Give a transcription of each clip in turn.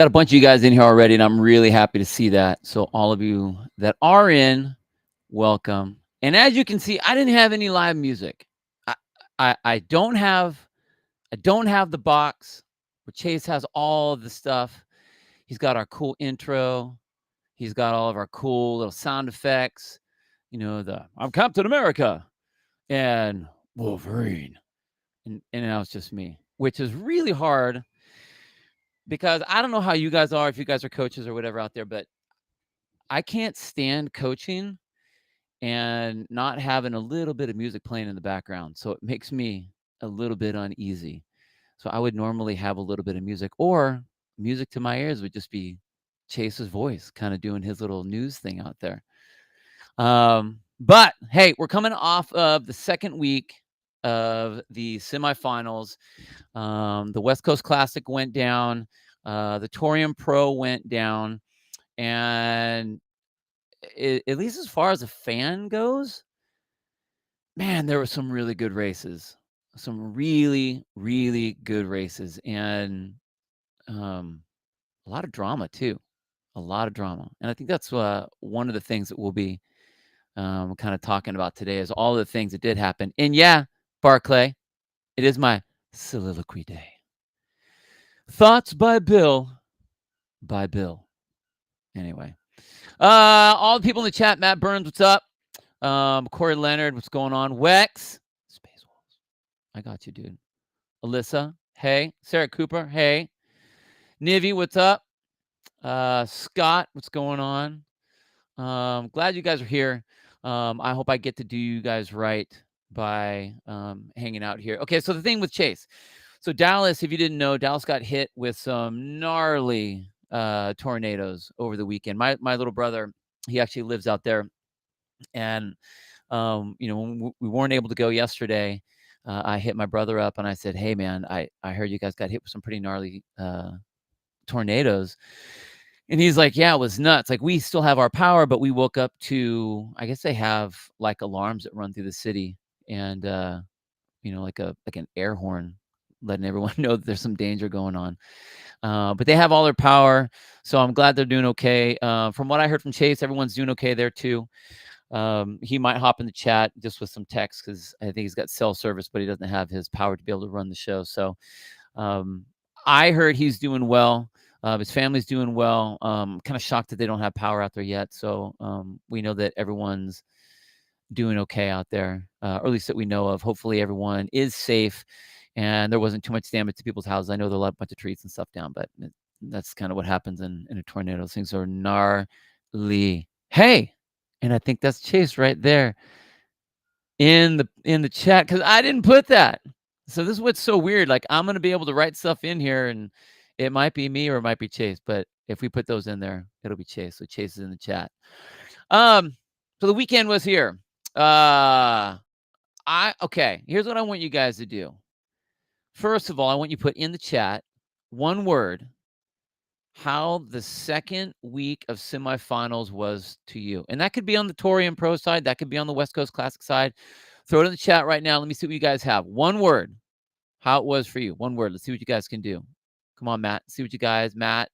Got a bunch of you guys in here already, and I'm really happy to see that. So all of you that are in, welcome. And as you can see, I didn't have any live music. I don't have the box where Chase has all of the stuff. He's got our cool intro. He's got all of our cool little sound effects. You know, the I'm Captain America and Wolverine. And now it's just me, which is really hard because I don't know how you guys are, if you guys are coaches or whatever out there, but I can't stand coaching and not having a little bit of music playing in the background. So it makes me a little bit uneasy. So I would normally have a little bit of music, or music to my ears would just be Chase's voice kind of doing his little news thing out there. But hey, we're coming off of the second week of the semifinals. The West Coast Classic went down. The Torian Pro went down. And at least as far as a fan goes, man, there were some really good races. Some really, really good races. And a lot of drama, too. A lot of drama. And I think that's one of the things that we'll be kind of talking about today is all the things that did happen. And yeah, Barclay, it is my soliloquy day. Thoughts by Bill. Anyway. All the people in the chat, Matt Burns, what's up? Corey Leonard, what's going on? Wex, Space Wolves, I got you, dude. Alyssa, hey. Sarah Cooper, hey. Nivi, what's up? Scott, what's going on? Glad you guys are here. I hope I get to do you guys right by hanging out here. Okay, so the thing with Chase. So Dallas, if you didn't know, Dallas got hit with some gnarly tornadoes over the weekend. My little brother, he actually lives out there. And, when we weren't able to go yesterday, I hit my brother up and I said, hey, man, I heard you guys got hit with some pretty gnarly tornadoes. And he's like, yeah, it was nuts. Like, we still have our power, but we woke up to, I guess they have like alarms that run through the city and, like an air horn letting everyone know that there's some danger going on. But they have all their power. So I'm glad they're doing okay. From what I heard from Chase, everyone's doing okay there too. He might hop in the chat just with some text because I think he's got cell service, but he doesn't have his power to be able to run the show. So I heard he's doing well. His family's doing well. Kind of shocked that they don't have power out there yet. So we know that everyone's doing okay out there, or at least that we know of. Hopefully everyone is safe and there wasn't too much damage to people's houses. I know there are a bunch of trees and stuff down, but that's kind of what happens in a tornado. Things are gnarly. Hey, and I think that's Chase right there in the chat because I didn't put that. So this is what's so weird. Like, I'm going to be able to write stuff in here and it might be me or it might be Chase. But if we put those in there, it'll be Chase. So Chase is in the chat. So the weekend was here. Okay, here's what I want you guys to do. First of all, I want you to put in the chat one word, how the second week of semifinals was to you. And that could be on the Torian Pro side. That could be on the West Coast Classic side. Throw it in the chat right now. Let me see what you guys have. One word, how it was for you. One word. Let's see what you guys can do. Come on, Matt. See what you guys, Matt.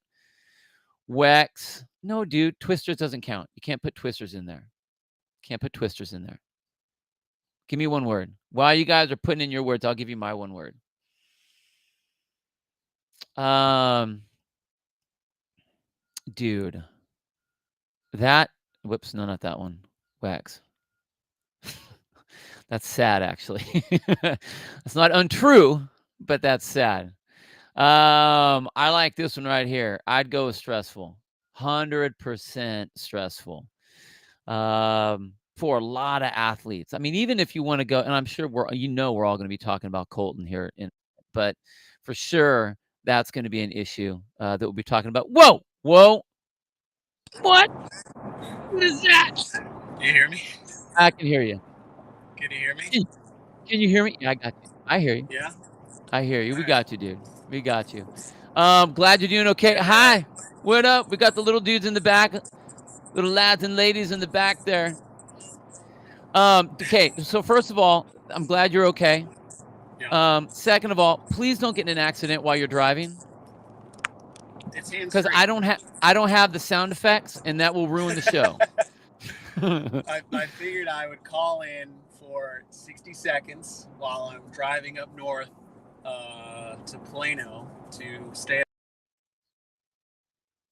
Wex. No, dude, Twisters doesn't count. You can't put Twisters in there. Can't put Twisters in there. Give me one word. While you guys are putting in your words, I'll give you my one word. Dude, that, whoops, no, not that one. Wax. That's sad, actually. It's not untrue, but that's sad. I like this one right here. I'd go with stressful. 100% stressful. For a lot of athletes. I mean, even if you want to go, and I'm sure we're all going to be talking about Colton here, but for sure, that's going to be an issue that we'll be talking about. Whoa! What? What is that? Can you hear me? I can hear you. Can you hear me? Can you hear me? Yeah, I got you. I hear you. Yeah? I hear you. We got you, dude. We got you. Glad you're doing okay. Hi. What up? We got the little dudes in the back. Little lads and ladies in the back there. Okay, so first of all, I'm glad you're okay. Yeah. Second of all, please don't get in an accident while you're driving. It's hands Because free. I don't have the sound effects, and that will ruin the show. I figured I would call in for 60 seconds while I'm driving up north to Plano to stay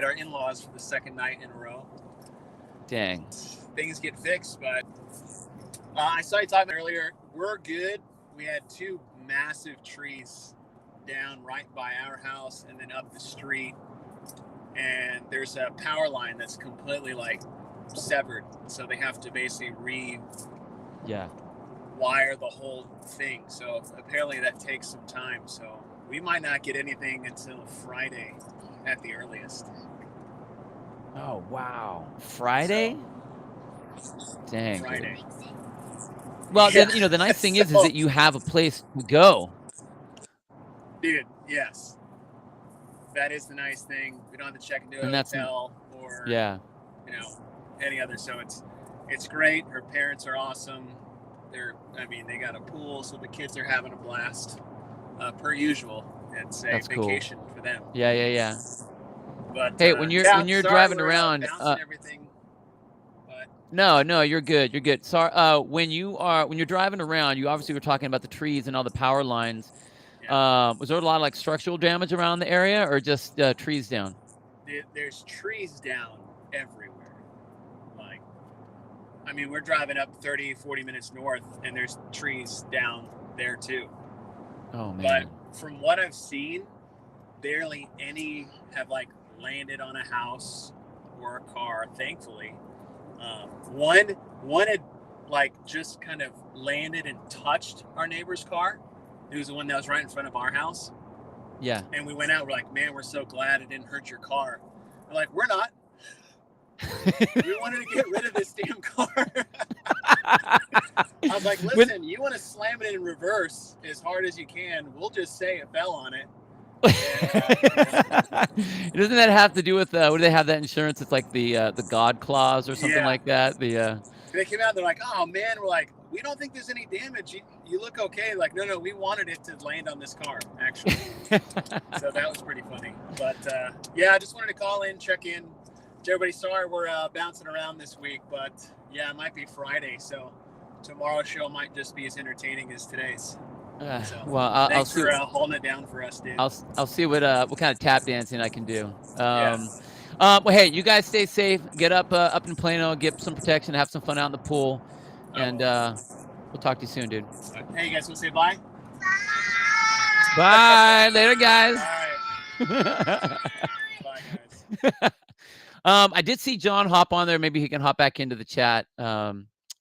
at our in-laws for the second night in a row. Dang. Things get fixed, but I saw you talking earlier. We're good. We had 2 massive trees down right by our house and then up the street, and there's a power line that's completely like severed, so they have to basically wire the whole thing. So apparently that takes some time, so we might not get anything until Friday at the earliest. Oh wow. Friday? Dang. Friday. Well, Yeah. then the nice thing is that you have a place to go. Dude, yes. That is the nice thing. We don't have to check into a hotel or any other. So it's great. Her parents are awesome. They got a pool, so the kids are having a blast. Per usual. It's a vacation for them. Yeah. But hey, when you're driving around, everything. But no, you're good. You're good. Sorry. When you're driving around, you obviously were talking about the trees and all the power lines. Was there a lot of like structural damage around the area, or just trees down? There's trees down everywhere. We're driving up 30, 40 minutes north, and there's trees down there too. Oh man! But from what I've seen, barely any have like landed on a house or a car. Thankfully, one had like just kind of landed and touched our neighbor's car. It was the one that was right in front of our house. Yeah. And we went out. We're like, man, we're so glad it didn't hurt your car. We're like, we're not. We wanted to get rid of this damn car. I was like, listen, you want to slam it in reverse as hard as you can, we'll just say it fell on it. Doesn't that have to do with what do they have that insurance? It's like the God clause or something like that. They came out, they're like, oh man, we're like, we don't think there's any damage. You look okay. Like, no, we wanted it to land on this car, actually. So that was pretty funny. But I just wanted to call in, check in. Everybody, sorry we're bouncing around this week, but yeah, it might be Friday, so tomorrow's show might just be as entertaining as today's. Well, thanks for holding it down for us, dude. I'll see what kind of tap dancing I can do. Well, hey, you guys stay safe. Get up in Plano, get some protection, have some fun out in the pool, and we'll talk to you soon, dude. Hey, you guys want to say bye? Bye. Later, guys. All right. Bye, guys. I did see John hop on there. Maybe he can hop back into the chat. I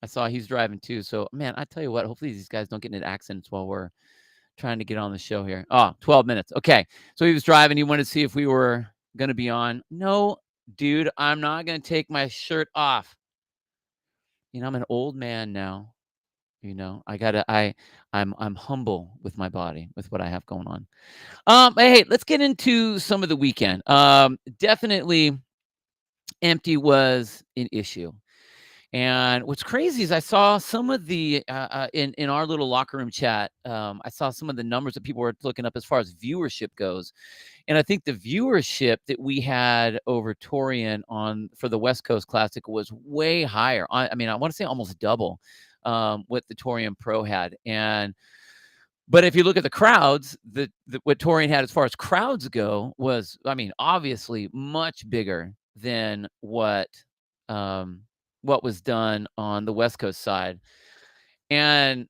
saw he's driving too. So, man, I tell you what, hopefully these guys don't get into accidents while we're trying to get on the show here. 12 minutes. Okay. So he was driving. He wanted to see if we were going to be on. No, dude, I'm not going to take my shirt off. I'm an old man now. I'm humble with my body, with what I have going on. Hey, let's get into some of the weekend. Definitely empty was an issue. And what's crazy is I saw some of the in our little locker room chat. I saw some of the numbers that people were looking up as far as viewership goes, and I think the viewership that we had over Torian for the West Coast Classic was way higher. I want to say almost double what the Torian Pro had. But if you look at the crowds, what Torian had as far as crowds go was, obviously much bigger than what was done on the West Coast side. And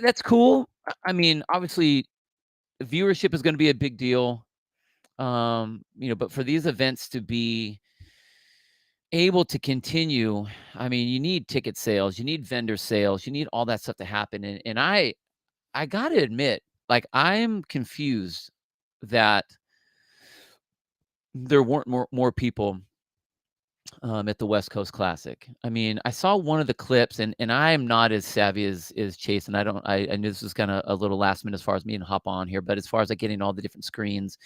that's cool. Obviously viewership is going to be a big deal. But for these events to be able to continue, you need ticket sales, you need vendor sales, you need all that stuff to happen. And I got to admit, like, I'm confused that there weren't more people at the West Coast Classic. I saw one of the clips, and I am not as savvy as Chase, and I knew this was kind of a little last minute as far as me and hop on here, but as far as like getting all the different screens,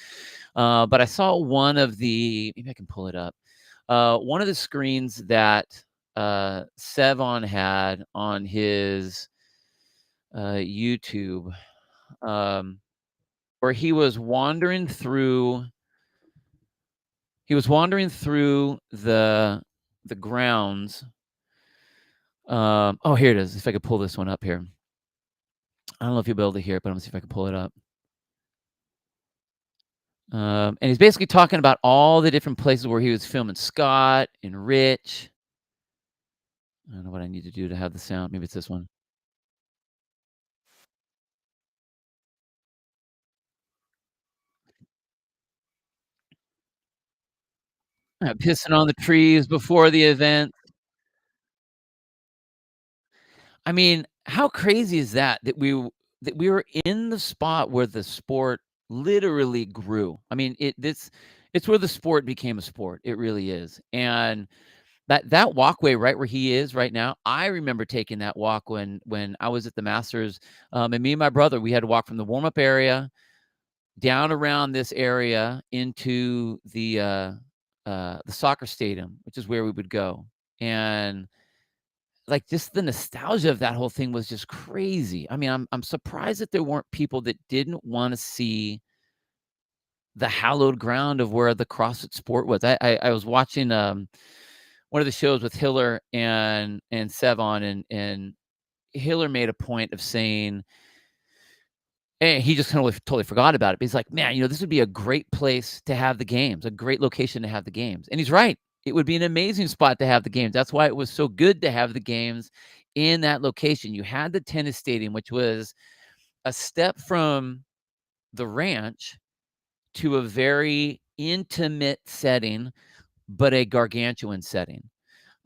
but I saw one of maybe I can pull it up, one of the screens that Sevon had on his YouTube, where he was wandering through He was wandering through the grounds. Oh, here it is. If I could pull this one up here. I don't know if you'll be able to hear it, but I'm gonna see if I can pull it up. And he's basically talking about all the different places where he was filming Scott and Rich. I don't know what I need to do to have the sound. Maybe it's this one. Pissing on the trees before the event. I mean, how crazy is that that we were in the spot where the sport literally grew. I mean, it's where the sport became a sport. It really is. And that walkway right where he is right now, I remember taking that walk when I was at the Masters, and me and my brother, we had to walk from the warm-up area down around this area into the soccer stadium, which is where we would go. And like, just the nostalgia of that whole thing was just crazy. I mean, I'm surprised that there weren't people that didn't wanna see the hallowed ground of where the CrossFit sport was. I was watching, one of the shows with Hiller and Sevon, and Hiller made a point of saying, and he just kinda totally forgot about it, but he's like, "Man, this would be a great place to have the games, a great location to have the games." And he's right. It would be an amazing spot to have the games. That's why it was so good to have the games in that location. You had the tennis stadium, which was a step from the ranch to a very intimate setting, but a gargantuan setting.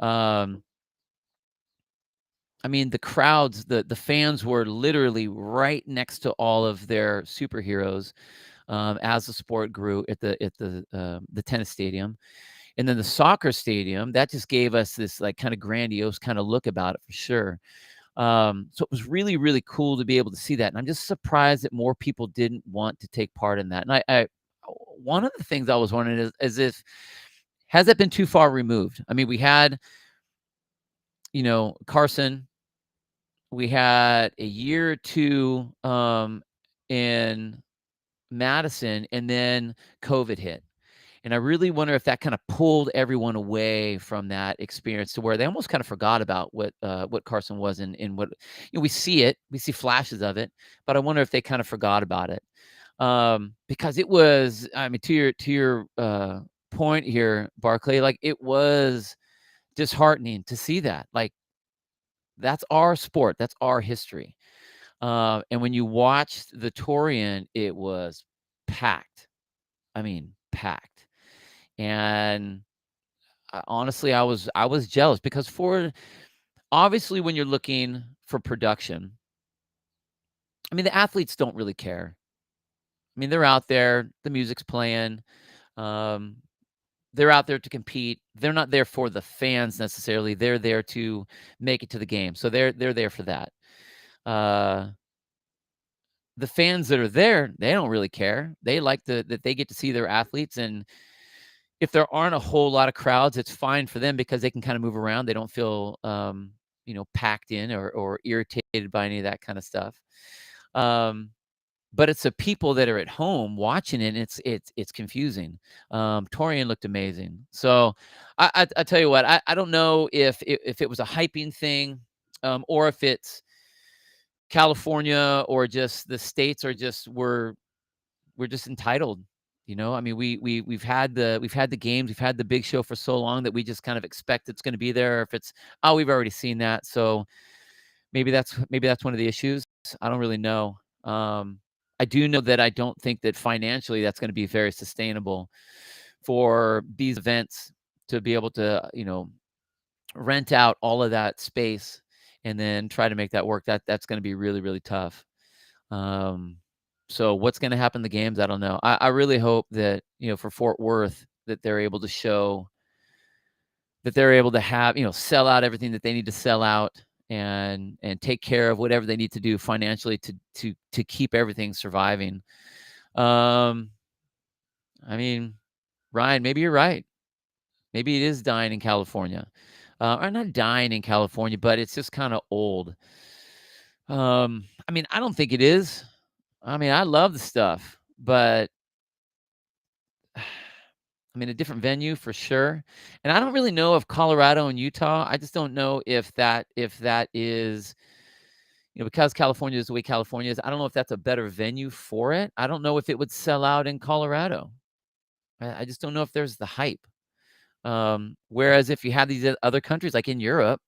Um, I mean, the crowds, the fans were literally right next to all of their superheroes, as the sport grew at the tennis stadium. And then the soccer stadium, that just gave us this, like, kinda grandiose kinda look about it for sure. So it was really, really cool to be able to see that, and I'm just surprised that more people didn't want to take part in that. And I one of the things I was wondering is if has that been too far removed? I mean, we had, Carson, we had a year or 2, in Madison, and then COVID hit. And I really wonder if that kinda pulled everyone away from that experience to where they almost kinda forgot about what Carson was, and what we see it, we see flashes of it, but I wonder if they kinda forgot about it. Because it was, I mean, to your point here, Barclay, like, it was disheartening to see that. Like, that's our sport, that's our history. And when you watched the Torian, it was packed. I mean, packed. And honestly, I was jealous because for obviously, when you're looking for production, I mean, the athletes don't really care. I mean, they're out there, the music's playing, um, they're out there to compete. They're not there for the fans necessarily. They're there to make it to the game. So they're there for that. Uh, the fans that are there, they don't really care. They like that they get to see their athletes, and if there aren't a whole lot of crowds, it's fine for them because they can kinda move around. They don't feel, packed in or irritated by any of that kinda stuff. Um, but it's the people that are at home watching it, and it's confusing. Torian looked amazing. So, I tell you what, I don't know if it was a hyping thing, or if it's California or just the states are just we're just entitled. I mean, we've had the games, we've had the big show for so long that we just kind of expect it's going to be there. If it's, oh, we've already seen that, so maybe that's one of the issues. I don't really know. I do know that I don't think that financially that's going to be very sustainable for these events to be able to rent out all of that space and then try to make that work. That's going to be really, really tough. Um, so what's going to happen in the games? I don't know. I really hope that, for Fort Worth, that they're able to show that they're able to have, sell out everything that they need to sell out and take care of whatever they need to do financially to keep everything surviving. Um, I mean, Ryan, maybe you're right. Maybe it is dying in California. Or not dying in California, but it's just kind of old. I mean, I don't think it is. I mean, I love the stuff, but I mean, a different venue for sure. And I don't really know if Colorado and Utah, I just don't know if that is, because California is the way California is, I don't know if that's a better venue for it. I don't know if it would sell out in Colorado. I just don't know if there's the hype. Whereas if you have these other countries like in Europe,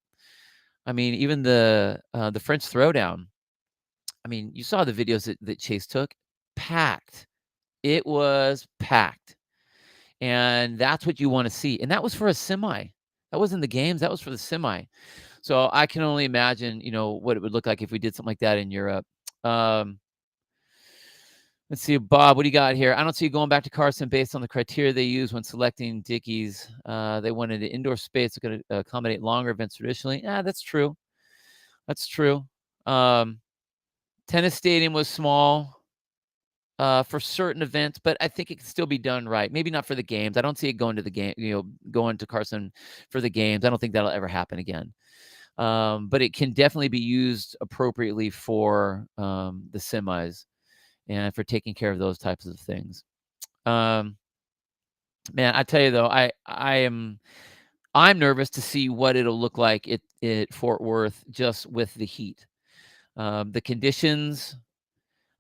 I mean, even the French Throwdown, I mean, you saw the videos that Chase took, packed. It was packed. And that's what you want to see. And that was for a semi. That wasn't the games. That was for the semi. So I can only imagine, what it would look like if we did something like that in Europe. Um, let's see, Bob, what do you got here? I don't see you going back to Carson based on the criteria they use when selecting Dickies. They wanted an indoor space that could accommodate longer events traditionally. Yeah, that's true. That's true. Tennis stadium was small. For certain events, but I think it can still be done right. Maybe not for the games. I don't see it going to the game, going to Carson for the games. I don't think that'll ever happen again. But it can definitely be used appropriately for the semis and for taking care of those types of things. Man, I tell you though, I'm nervous to see what it'll look like at Fort Worth just with the heat. The conditions.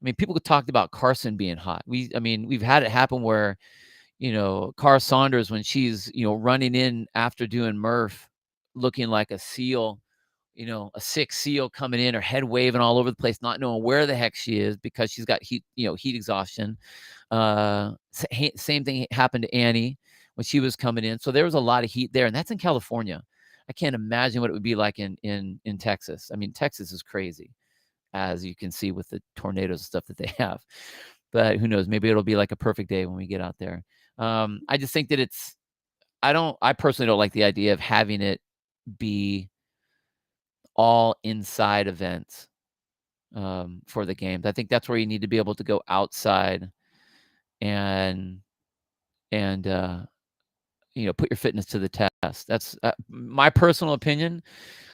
I mean, people talked about Carson being hot. We've had it happen where, Cara Saunders, when she's, running in after doing Murph, looking like a seal, a sick seal coming in, her head waving all over the place, not knowing where the heck she is because she's got heat, heat exhaustion. Same thing happened to Annie when she was coming in. So there was a lot of heat there, and that's in California. I can't imagine what it would be like in Texas. I mean, Texas is crazy, as you can see with the tornadoes and stuff that they have. But who knows? Maybe it'll be like a perfect day when we get out there. I just think that I personally don't like the idea of having it be all inside events for the games. I think that's where you need to be able to go outside and put your fitness to the test. That's my personal opinion.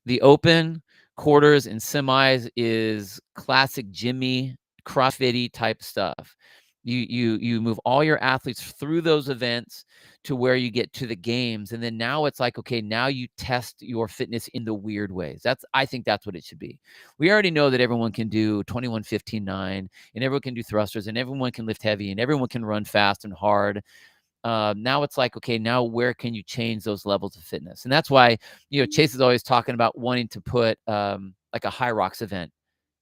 The open, quarters, and semis is classic Jimmy CrossFit type stuff. You move all your athletes through those events to where you get to the games, and then now it's like, okay, now you test your fitness in the weird ways. I think that's what it should be. We already know that everyone can do 21, 15, 9, and everyone can do thrusters, and everyone can lift heavy, and everyone can run fast and hard. Now it's like, okay, now where can you change those levels of fitness? And that's why, Chase is always talking about wanting to put like a high rocks event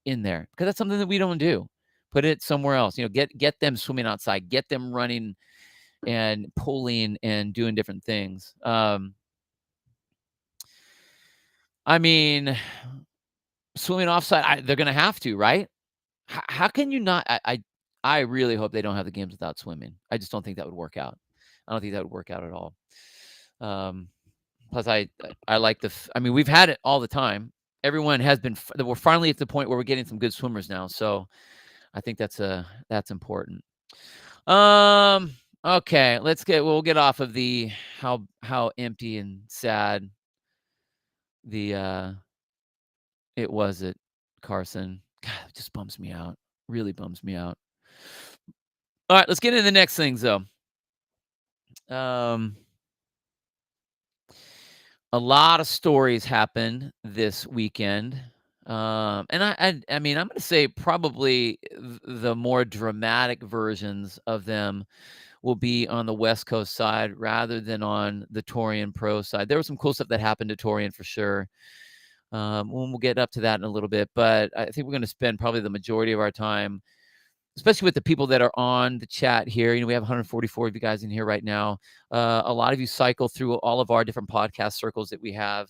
in there, because that's something that we don't do. Put it somewhere else, get them swimming outside, get them running and pulling and doing different things. I mean, swimming offside, they're going to have to, right? How can you not? I really hope they don't have the games without swimming. I just don't think that would work out. I don't think that would work out at all. Plus, I like we've had it all the time. Everyone has been. We're finally at the point where we're getting some good swimmers now. So I think that's important. Okay, we'll get off of the how empty and sad the it was at Carson. God, it just bums me out. Really bums me out. All right, let's get into the next things though. A lot of stories happened this weekend. And I mean, I'm going to say probably the more dramatic versions of them will be on the West Coast side rather than on the Torian Pro side. There was some cool stuff that happened to Torian for sure. We'll get up to that in a little bit, but I think we're going to spend probably the majority of our time, especially with the people that are on the chat here. We have 144 of you guys in here right now. A lot of you cycle through all of our different podcast circles that we have.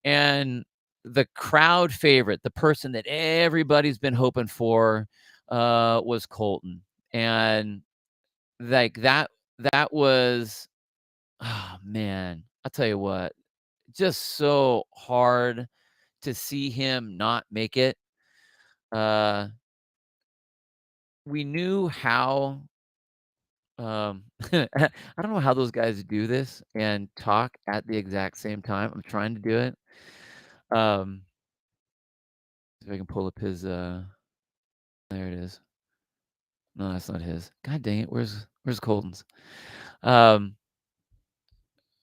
And the crowd favorite, the person that everybody's been hoping for, was Colton. And like that was, oh man, I'll tell you what, just so hard to see him not make it. We knew how, I don't know how those guys do this and talk at the exact same time. I'm trying to do it. See if I can pull up his, there it is. No, that's not his. God dang it. Where's Where's Colton's? I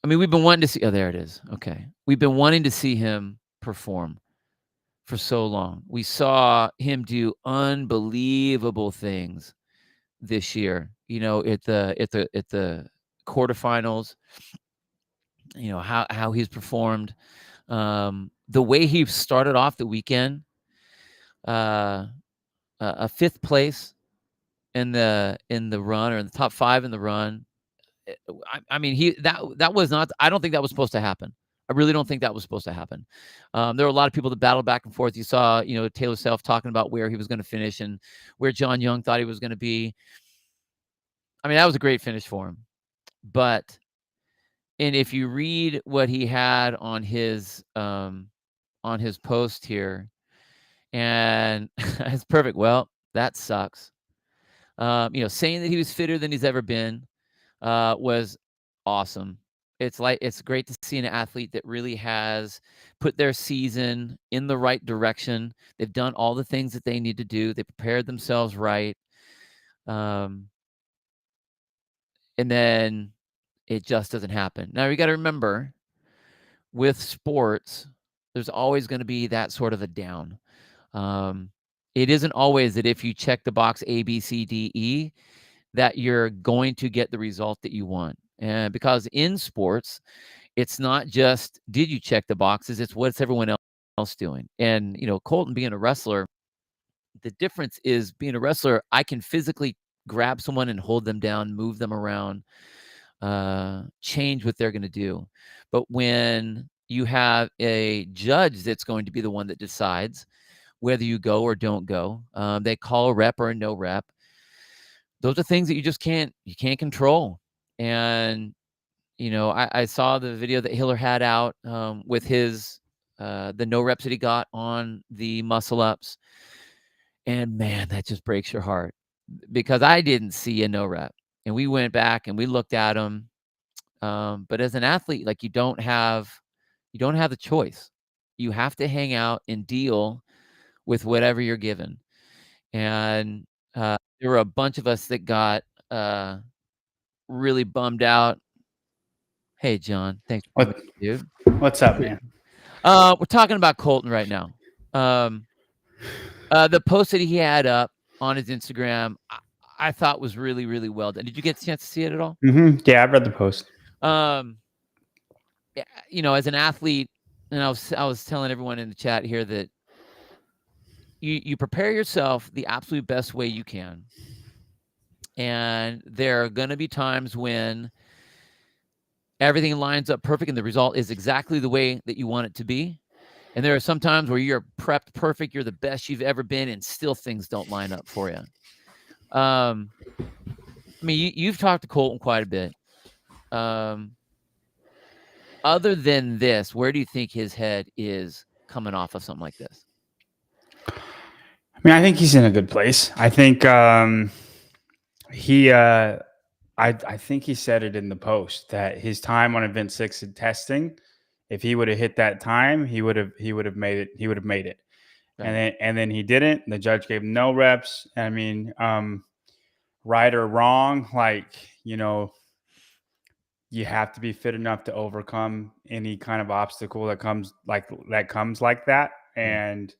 mean, we've been wanting to see. Oh, there it is. Okay, we've been wanting to see him perform for so long. We saw him do unbelievable things this year. You know, at the quarterfinals. You know how he's performed. The way he started off the weekend, uh, a fifth place in the run, or in the top 5 in the run. I mean, that was not. I don't think that was supposed to happen. I really don't think that was supposed to happen. There were a lot of people that battled back and forth. You saw, Taylor Self talking about where he was going to finish and where John Young thought he was going to be. I mean, that was a great finish for him. But, and if you read what he had on his post here, and it's perfect. Well, that sucks. Saying that he was fitter than he's ever been was awesome. It's great to see an athlete that really has put their season in the right direction. They've done all the things that they need to do. They prepared themselves right. And then it just doesn't happen. Now, you got to remember, with sports, there's always going to be that sort of a down. It isn't always that if you check the box A, B, C, D, E, that you're going to get the result that you want. And because in sports, it's not just did you check the boxes, it's what's everyone else doing. And, Colton being a wrestler, the difference is, being a wrestler, I can physically grab someone and hold them down, move them around, change what they're going to do. But when you have a judge that's going to be the one that decides whether you go or don't go, they call a rep or a no rep. Those are things that you can't control. And, I saw the video that Hiller had out with his, the no reps that he got on the muscle ups. And man, that just breaks your heart, because I didn't see a no rep. And we went back and we looked at him. But as an athlete, like, you don't have the choice. You have to hang out and deal with whatever you're given. And there were a bunch of us that got really bummed out. Hey, John, thanks for coming, dude. What's up, man? We're talking about Colton right now. The post that he had up on his Instagram, I thought was really, really well done. Did you get a chance to see it at all? Mm-hmm. Yeah, I've read the post. As an athlete, and I was telling everyone in the chat here that you prepare yourself the absolute best way you can. And there are going to be times when everything lines up perfect and the result is exactly the way that you want it to be. And there are some times where you're prepped perfect, you're the best you've ever been, and still things don't line up for you. I mean, you've talked to Colton quite a bit. Other than this, where do you think his head is coming off of something like this? I mean, I think he's in a good place. I think I think he said it in the post that his time on event 6 in testing, if he would have hit that time, he would have made it. He would have made it. Right. And then he didn't. The judge gave him no reps. I mean, right or wrong, like, you have to be fit enough to overcome any kind of obstacle that comes like that. And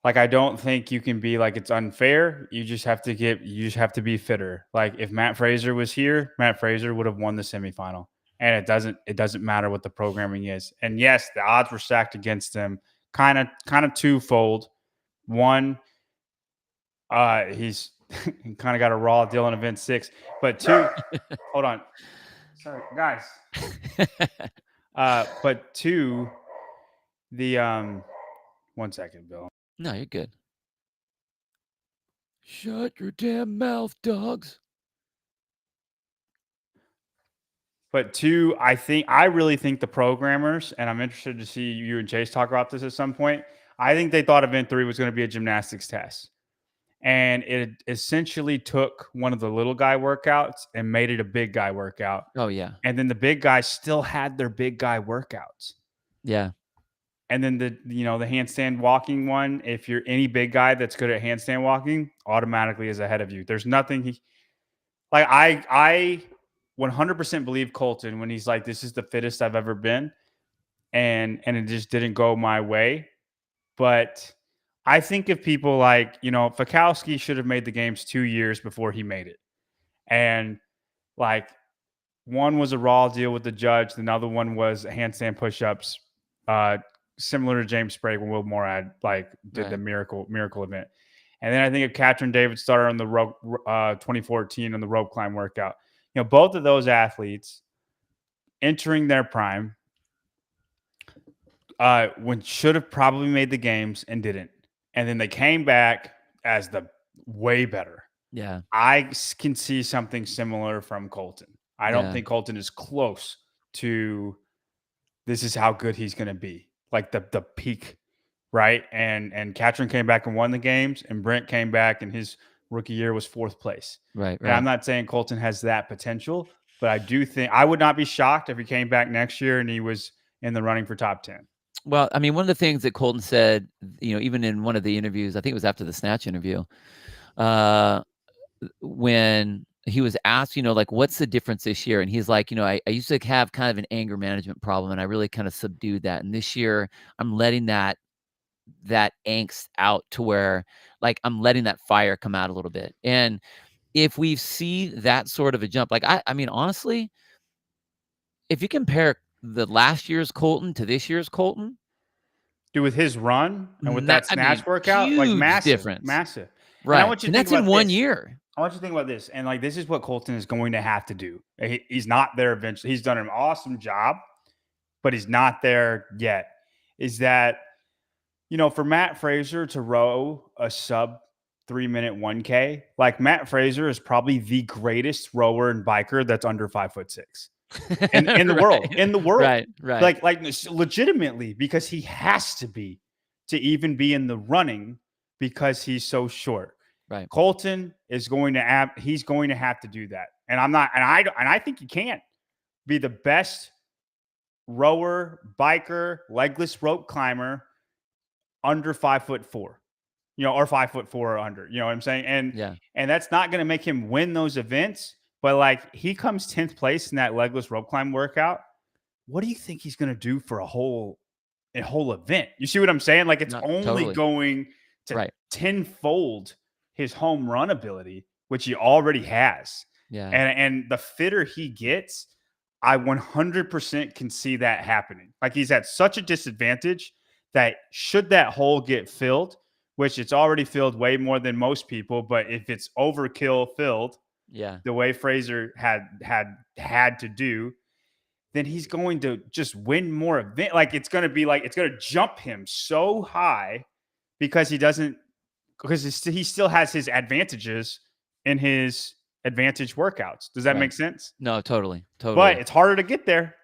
like, I don't think you can be like, it's unfair. You just have to be fitter. Like, if Matt Fraser was here, Matt Fraser would have won the semifinal. And it doesn't matter what the programming is. And yes, the odds were stacked against him, kind of twofold. One, he's he kind of got a raw deal in event 6, but 2, hold on. Sorry, guys. But 2, the 1 second, Bill. No, you're good. Shut your damn mouth, dogs. But 2, I really think the programmers, and I'm interested to see you and Chase talk about this at some point. I think they thought event 3 was going to be a gymnastics test. And it essentially took one of the little guy workouts and made it a big guy workout. Oh, yeah. And then the big guys still had their big guy workouts. Yeah. And then the handstand walking one, if you're any big guy that's good at handstand walking, automatically is ahead of you. There's nothing Like I 100% believe Colton when he's like, this is the fittest I've ever been. And it just didn't go my way. But I think if people like, Fikowski should have made the games 2 years before he made it. And like one was a raw deal with the judge, another one was handstand push-ups, similar to James Sprague when Will Morad did the Right. miracle event. And then I think if Katrin David started on the rope 2014 on the rope climb workout, both of those athletes entering their prime, when should have probably made the games and didn't. And then they came back as the way better. Yeah. I can see something similar from Colton. I don't Yeah. think Colton is close to this is how good he's going to be, like the peak, right? And Katrin came back and won the games, and Brent came back and his rookie year was 4th place. Right. And I'm not saying Colton has that potential, but I do think I would not be shocked if he came back next year and he was in the running for top 10. Well, I mean, one of the things that Colton said, even in one of the interviews, I think it was after the snatch interview, when he was asked, like, what's the difference this year? And he's like, I used to have kind of an anger management problem, and I really kind of subdued that. And this year I'm letting that angst out to where, like, I'm letting that fire come out a little bit. And if we see that sort of a jump, like, I mean, honestly, if you compare the last year's Colton to this year's Colton, Dude, with his run and with that snatch workout, like huge difference. massive. Right. And I want you to think that's in about 1 this. year. I want you to think about this. And like, this is what Colton is going to have to do. He's not there eventually. He's done an awesome job, but he's not there yet. Is that, for Matt Fraser to row a sub 3-minute 1K, like Matt Fraser is probably the greatest rower and biker that's under 5'6". In the world. Right. Like legitimately, because he has to be to even be in the running because he's so short. Right. Colton is going to have to do that. And I think he can be the best rower, biker, legless rope climber under 5'4", or 5'4" or under, you know what I'm saying? And that's not going to make him win those events. But like he comes 10th place in that legless rope climb workout. What do you think he's going to do for a whole event? You see what I'm saying? Like it's only going to tenfold his home run ability, which he already has. Yeah. And the fitter he gets, I 100% can see that happening. Like he's at such a disadvantage that should that hole get filled, which it's already filled way more than most people, but if it's overkill filled, the way Fraser had to do, then he's going to just win more event. Like it's going to jump him so high because he still has his advantages in his advantage workouts. Does that make sense? No, totally. But it's harder to get there.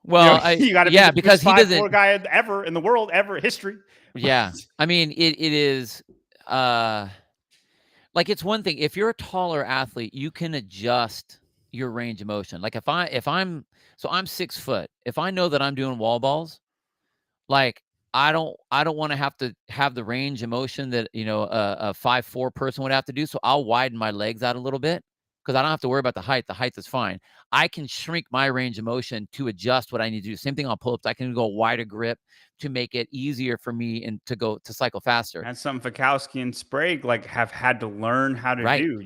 Well, you got to be the because he doesn't 5'4" guy ever in the world, ever history. Yeah. I mean, it is like it's one thing if you're a taller athlete, you can adjust your range of motion. Like I'm 6 foot. If I know that I'm doing wall balls, like I don't want to have the range of motion that a 5'4" person would have to do. So I'll widen my legs out a little bit because I don't have to worry about the height. The height is fine. I can shrink my range of motion to adjust what I need to do. Same thing on pull-ups. I can go wider grip to make it easier for me and to cycle faster. And some Fikowski and Sprague have had to learn how to do.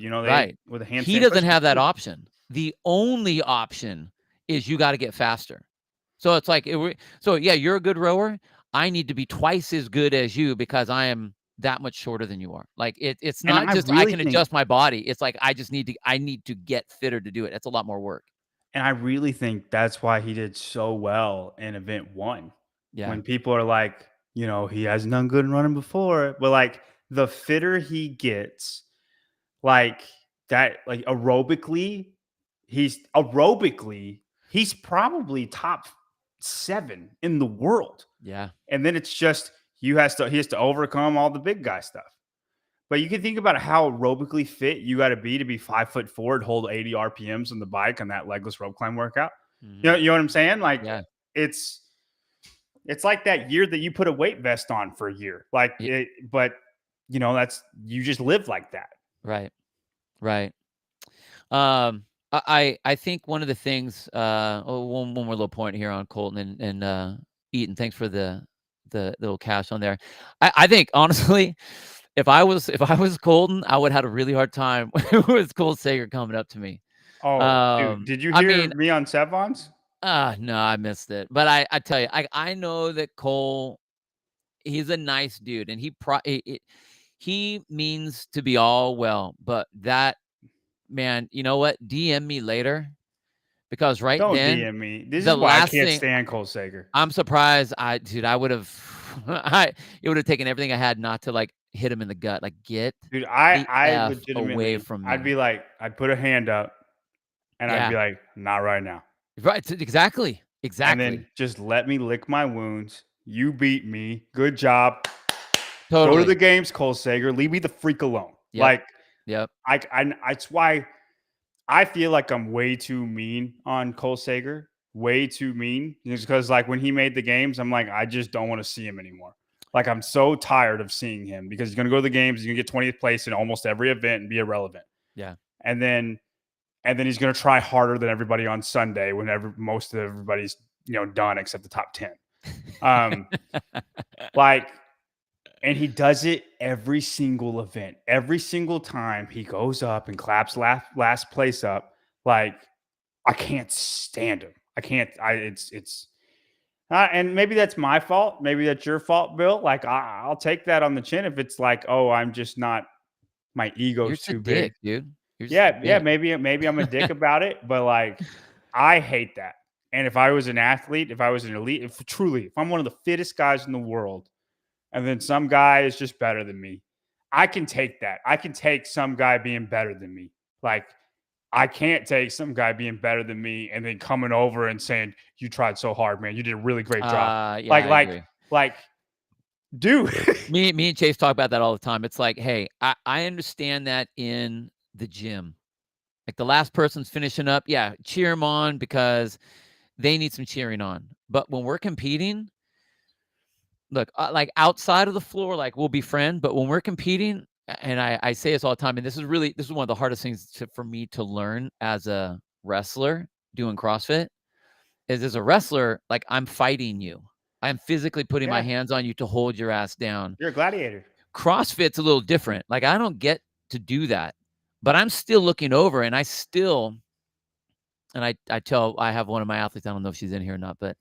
With a handstand. He doesn't have that option. The only option is you got to get faster. So it's like you're a good rower. I need to be twice as good as you because I am that much shorter than you are. Like it's not just I can adjust my body. It's like I need to get fitter to do it. That's a lot more work. And I really think that's why he did so well in event 1. Yeah. When people are like, he hasn't done good in running before, but like the fitter he gets, like that, like aerobically, he's probably top 7 in the world. Yeah. And then it's just he has to overcome all the big guy stuff. But you can think about how aerobically fit you got to be 5'4" and hold 80 RPMs on the bike on that legless rope climb workout. Mm-hmm. You know what I'm saying? Like it's like that year that you put a weight vest on for a year. Like but you just live like that. Right. I think one of the things, one more little point here on Colton and Eaton. Thanks for the little cash on there. I think honestly, if I was Colton, I would have had a really hard time with Cole Sager coming up to me. Oh, dude, did you I hear mean, me on Sevons? no, I missed it. But I tell you, I know that Cole, he's a nice dude, and he means to be all well. But that man, you know what? DM me later, because right Don't then, DM me. This the is why I last can't thing stand Cole Sager. I'm surprised. I would have. It would have taken everything I had not to like hit him in the gut. Like, get Dude, the I F away legitimately, from I'd me. be like, I'd put a hand up and I'd Yeah. be like, not right now. Right. Exactly. And then just let me lick my wounds. You beat me. Good job. Go to Totally. the games, Cole Sager. Leave me the freak alone. Yep. Like, Yep. it's why I feel like I'm way too mean on Cole Sager. Way too mean. Just because, like, when he made the games, I'm like, I just don't want to see him anymore. Like, I'm so tired of seeing him because he's going to go to the games. He's going to get 20th place in almost every event and be irrelevant. Yeah. And then he's going to try harder than everybody on Sunday when most of everybody's, done except the top 10. And he does it every single event. Every single time he goes up and claps last place up. Like, I can't stand him. I can't. And maybe that's my fault. Maybe that's your fault, Bill. Like, I'll take that on the chin if it's like, oh, I'm just not. My You're ego's just a too big. dick, dude. You're just Yeah, a yeah. dick. Maybe I'm a dick about it, but like, I hate that. And if I was an athlete, if I was an elite, if I'm one of the fittest guys in the world, and then some guy is just better than me, I can take that. I can take some guy being better than me. Like, I can't take some guy being better than me and then coming over and saying, "You tried so hard, man. You did a really great job." Yeah, I agree. Like, dude. Me and Chase talk about that all the time. It's like, hey, I understand that in the gym. Like, the last person's finishing up, yeah, cheer them on because they need some cheering on. But when we're competing, look, like outside of the floor, like we'll be friends. But when we're competing, and I say this all the time, and this is one of the hardest things for me to learn as a wrestler doing CrossFit, is as a wrestler, like, I'm fighting you. I'm physically putting my hands on you to hold your ass down. You're a gladiator. CrossFit's a little different. Like, I don't get to do that, but I'm still looking over, and I have one of my athletes, I don't know if she's in here or not, but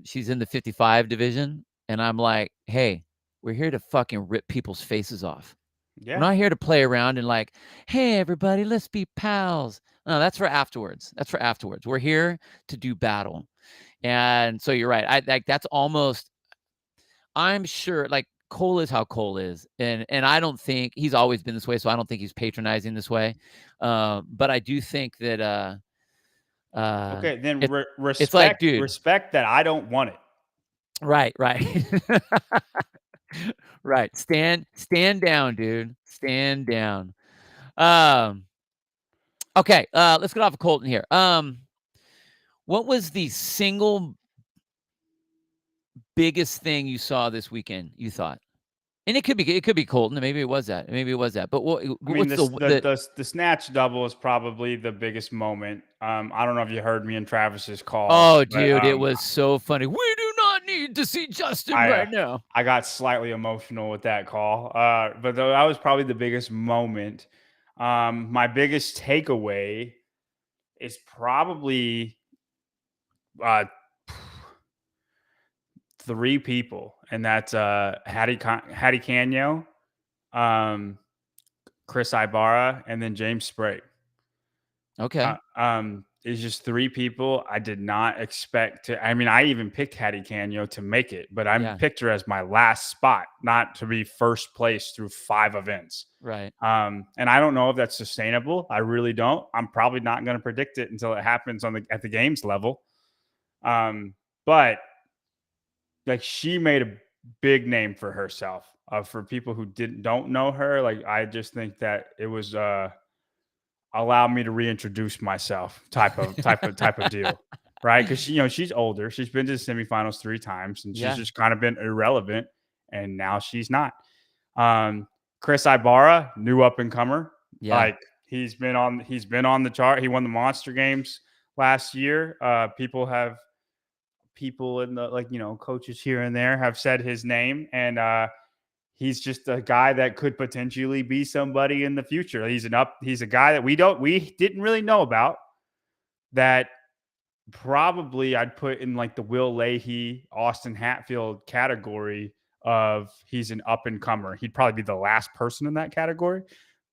she's in the 55 division, and I'm like, hey, we're here to fucking rip people's faces off. Yeah. We're not here to play around and like, hey, everybody, let's be pals. No, that's for afterwards. We're here to do battle. And so you're right. That's almost, I'm sure, like, Cole is how Cole is. And I don't think he's always been this way. So I don't think he's patronizing this way. But I do think that, okay, then respect. It's like, dude, respect that I don't want it. Right. Right. Stand down, dude. Stand down. Okay, let's get off of Colton here. What was the single biggest thing you saw this weekend, you thought? And it could be Colton, maybe it was that. But what's the snatch double is probably the biggest moment. I don't know if you heard me and Travis's call. Oh, dude, it was so funny. We do not need to see Justin right now. I got slightly emotional with that call. But that was probably the biggest moment. My biggest takeaway is probably 3 people, and that's Hattie Canyo, Chris Ibarra, and then James Sprague. Okay. It's just 3 people I did not expect to. I mean, I even picked Hattie Canyo to make it, but I picked her as my last spot, not to be first place through 5 events. Right. And I don't know if that's sustainable. I really don't. I'm probably not going to predict it until it happens at the games level. But like, she made a big name for herself. For people who don't know her, like, I just think that it was allow me to reintroduce myself type of deal, right? Because she's older. She's been to the semifinals 3 times, and she's just kind of been irrelevant, and now she's not. Chris Ibarra, new up and comer. Yeah. Like, He's been on the chart. He won the Monster Games last year. People in the coaches here and there have said his name, and he's just a guy that could potentially be somebody in the future. He's a guy that we didn't really know about, that probably I'd put in like the Will Leahy, Austin Hatfield category of he's an up and comer. He'd probably be the last person in that category,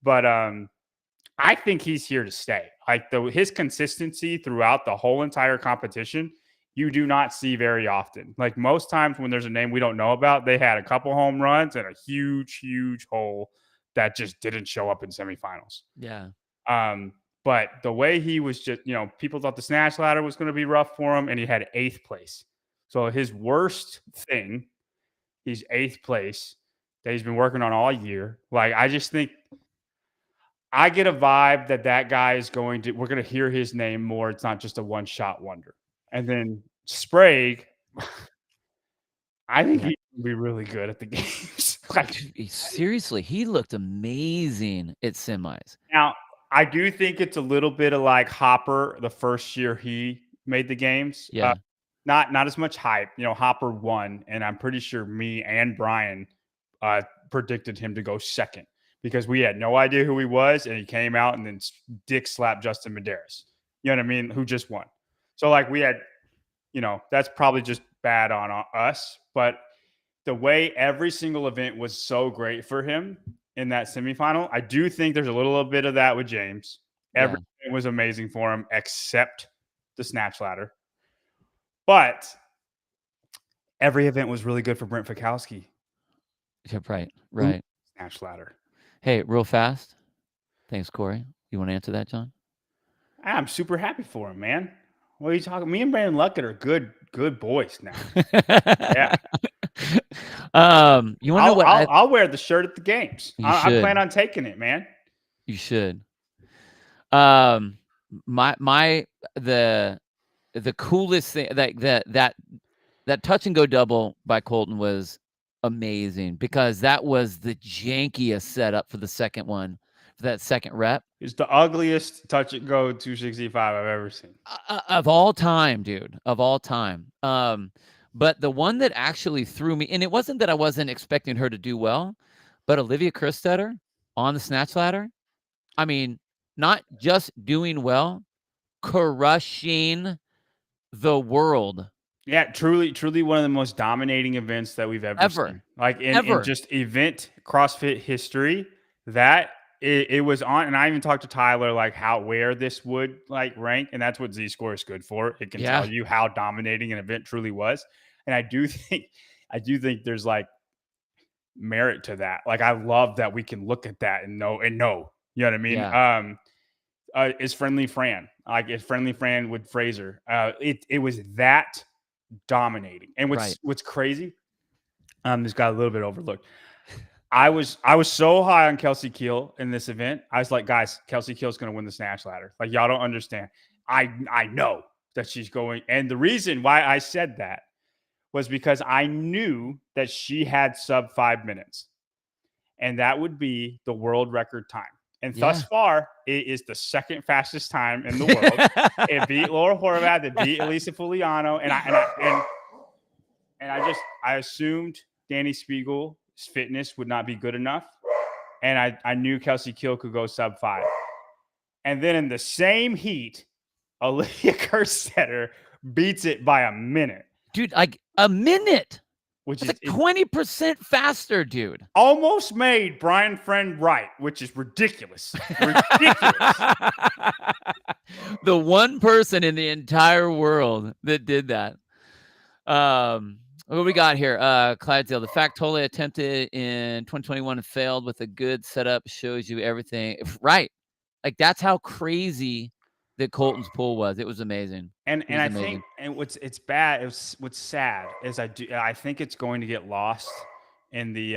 but I think he's here to stay. Like his consistency throughout the whole entire competition, you do not see very often. Like most times when there's a name we don't know about, they had a couple home runs and a huge, huge hole that just didn't show up in semifinals. Yeah. But the way he was just, people thought the snatch ladder was going to be rough for him, and he had 8th place. So his worst thing, he's 8th place that he's been working on all year. Like, I just think I get a vibe that guy is we're going to hear his name more. It's not just a one-shot wonder. And then Sprague, I think he can be really good at the games. Seriously, he looked amazing at semis. Now, I do think it's a little bit of like Hopper the first year he made the games. Yeah. Not as much hype. Hopper won, and I'm pretty sure me and Brian predicted him to go second because we had no idea who he was, and he came out and then dick slapped Justin Medeiros. You know what I mean? Who just won. So like we had, that's probably just bad on us. But the way every single event was so great for him in that semifinal, I do think there's a little bit of that with James. Everything was amazing for him except the snatch ladder. But every event was really good for Brent Fikowski. Yeah, right. Snatch ladder. Hey, real fast. Thanks, Corey. You want to answer that, John? I'm super happy for him, man. What are you talking? Me and Brandon Luckett are good boys now. Yeah. You want to know what? I'll wear the shirt at the games. I plan on taking it, man. You should. The coolest thing that touch and go double by Colton was amazing because that was the jankiest setup for the second one, for that second rep. It's the ugliest touch and go 265 I've ever seen of all time, dude. Of all time. But the one that actually threw me, and it wasn't that I wasn't expecting her to do well, but Olivia Kerstetter on the snatch ladder, I mean, not just doing well, crushing the world. Yeah, truly one of the most dominating events that we've ever seen. Like in just event CrossFit history, that it was on. And I even talked to Tyler like where this would like rank, and that's what Z-Score is good for. It can tell you how dominating an event truly was. And I do think there's like merit to that. Like I love that we can look at that and know. You know what I mean? Yeah. Is Friendly Fran. Like is Friendly Fran with Fraser. It was that dominating. And what's crazy, this got a little bit overlooked. I was so high on Kelsey Keel in this event. I was like, guys, Kelsey Keel's going to win the snatch ladder. Like y'all don't understand. I know that she's going. And the reason why I said that was because I knew that she had sub 5 minutes, and that would be the world record time. And thus far, it is the second fastest time in the world. It beat Laura Horvath, it beat Elisa Fuliano, and I assumed Danny Spiegel's fitness would not be good enough, and I knew Kelsey Keel could go sub 5. And then in the same heat, Olivia Kerstetter beats it by a minute. Dude, like a minute. Which is like 20% faster, dude. Almost made Brian Friend right, which is ridiculous. Ridiculous. The one person in the entire world that did that. What we got here? Clydesdale. The Factola attempted in 2021 and failed with a good setup shows you everything. Right. Like that's how crazy that Colton's pull was. It was amazing. And I think what's sad is I think it's going to get lost in the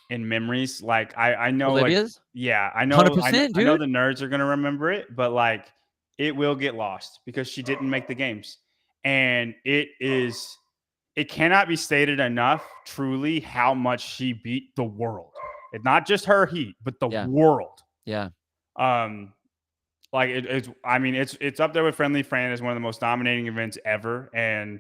in memories. Like I know Olivia's? I know 100%, dude. I know the nerds are gonna remember it, but like it will get lost because she didn't make the games. And it cannot be stated enough truly how much she beat the world. It's not just her heat, but the world. Yeah. Like it's I mean it's up there with Friendly Fran as one of the most dominating events ever, and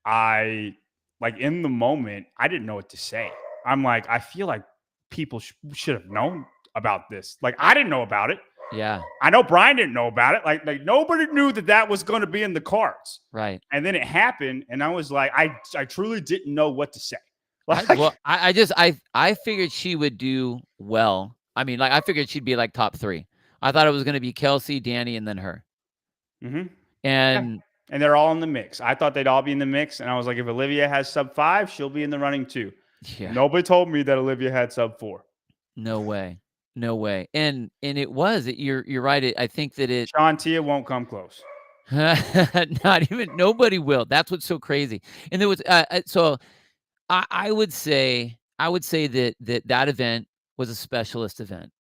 I like in the moment I didn't know what to say. I'm like, I feel like people should have known about this. Like I didn't know about it. Yeah. I know Brian didn't know about it. Like nobody knew that was going to be in the cards. Right. And then it happened, and I was like, I truly didn't know what to say. I figured she would do well. I mean, like I figured she'd be like top 3. I thought it was going to be Kelsey, Danny, and then her. Mm-hmm. And and they're all in the mix. I thought they'd all be in the mix, and I was like, if Olivia has sub 5, she'll be in the running too. yeah, Nobody told me that Olivia had sub 4. no way, no way. And it was. You're right. I think that it. Sean Tia won't come close. Not even nobody will. That's what's so crazy. And there was so I would say that event was a specialist event.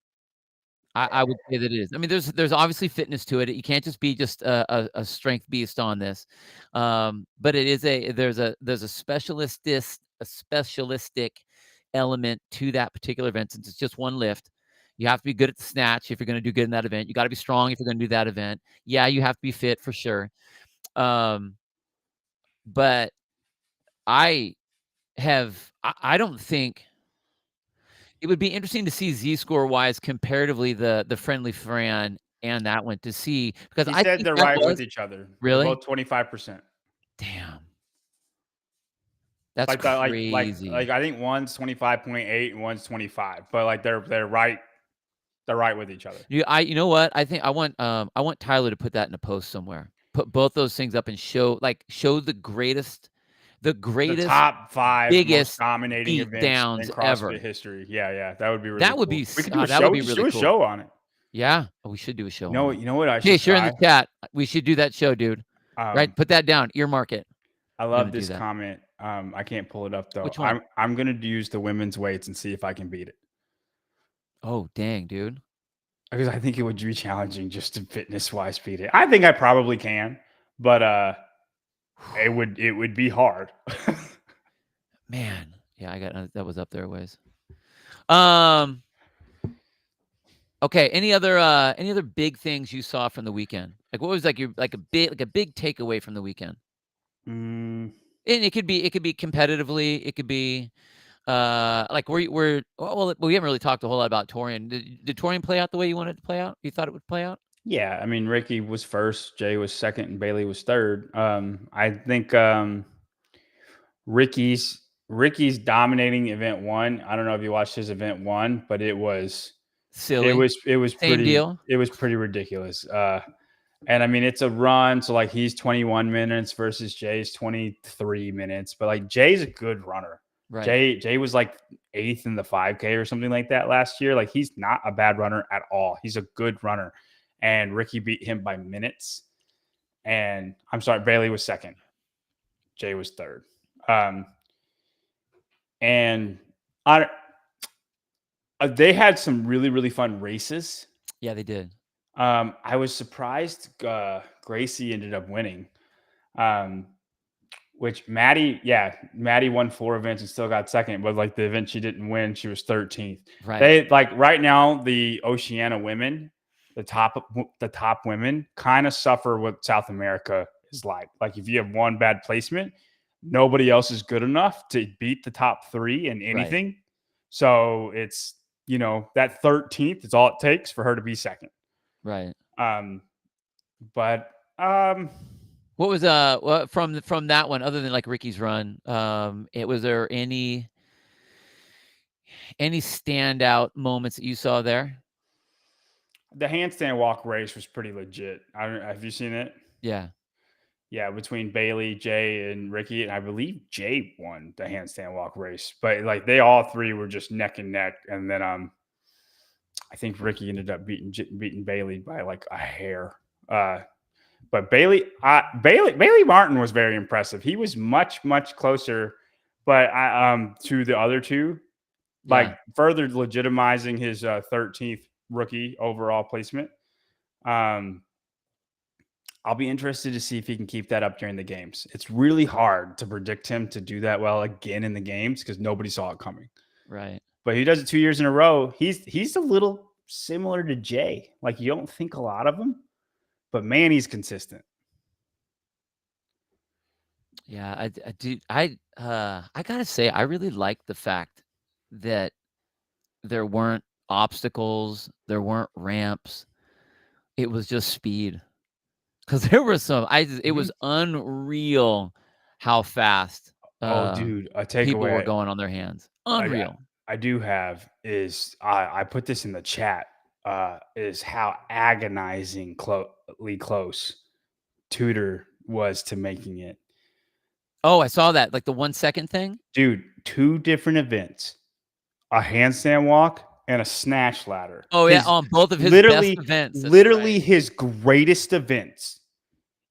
I would say that it is. I mean, there's obviously fitness to it. You can't just be just a strength beast on this, but it is there's a specialistic element to that particular event since it's just one lift. You have to be good at the snatch if you're going to do good in that event. You got to be strong if you're going to do that event. Yeah, you have to be fit for sure. But I don't think it would be interesting to see Z-score wise comparatively the Friendly Fran and that one to see because He I said think they're that right was with each other. really They're both 25%. damn. That's Like crazy. like I think one's 25.8 and one's 25, but like they're right. They're right with each other. You know what? I think I want Tyler to put that in a post somewhere. Put both those things up and show the greatest The top 5 most biggest dominating beat events downs in CrossFit ever. history. Yeah, that would be really That would cool. be We could do a that show. would be We should really do a cool. show on it. Yeah, we should do a show. You know what I Hey, should share in try? the chat. We should do that show, dude. Right? Put that down. Earmark it. I We're love gonna do this that. comment. I can't pull it up though. Which one? I'm gonna use the women's weights and see if I can beat it. Oh, dang, dude. Because I think it would be challenging just to fitness wise beat it. I think I probably can, but it would be hard. Man. Yeah, I got that was up there a ways. Okay, any other big things you saw from the weekend? Like what was like your like a big takeaway from the weekend? And it could be competitively, it could be like we haven't really talked a whole lot about Torian. Did Torian play out the way you wanted it to play out? You thought it would play out? Yeah, I mean Ricky was first, Jay was second, and Bailey was third. I think Ricky's dominating event 1. I don't know if you watched his event 1, but it was Silly. It was Same pretty deal. It was pretty ridiculous. And I mean it's a run, so like he's 21 minutes versus Jay's 23 minutes, but like Jay's a good runner. Right. Jay was like 8th in the 5K or something like that last year. Like he's not a bad runner at all. He's a good runner. And Ricky beat him by minutes. And I'm sorry, Bailey was second. Jay was third. And they had some really, really fun races. Yeah, they did. I was surprised Gracie ended up winning. Which Maddie won 4 events and still got second, but like the event she didn't win, she was 13th. Right. They like right now the Oceania women, the top women kind of suffer what South America is like. Like if you have one bad placement, nobody else is good enough to beat the top 3 in anything. Right. So it's, that 13th is all it takes for her to be second. Right. But what was from that one other than like Ricky's run? Was there any standout moments that you saw there? The handstand walk race was pretty legit. Have you seen it? Yeah. Yeah, between Bailey, Jay, and Ricky, and I believe Jay won the handstand walk race. But like they all 3 were just neck and neck, and then I think Ricky ended up beating Bailey by like a hair. But Bailey Martin was very impressive. He was much closer, but to the other 2, like further legitimizing his 13th rookie overall placement. I'll be interested to see if he can keep that up during the games. It's really hard to predict him to do that well again in the games because nobody saw it coming. Right. But he does it 2 years in a row. He's a little similar to Jay. Like, you don't think a lot of him, but man, he's consistent. Yeah, I do. I gotta say, I really like the fact that there weren't obstacles, there weren't ramps. It was just speed. Because there were some, it was unreal how fast Oh, dude, a people were takeaway going on their hands. I Unreal. I do have is I put this in the chat, is how agonizing close Tutor was to making it. Oh, I saw that. Like the 1 second thing. Dude, 2 different events, a handstand walk and a snatch ladder. Oh yeah, His on both of his best literally events. That's literally right. his greatest events.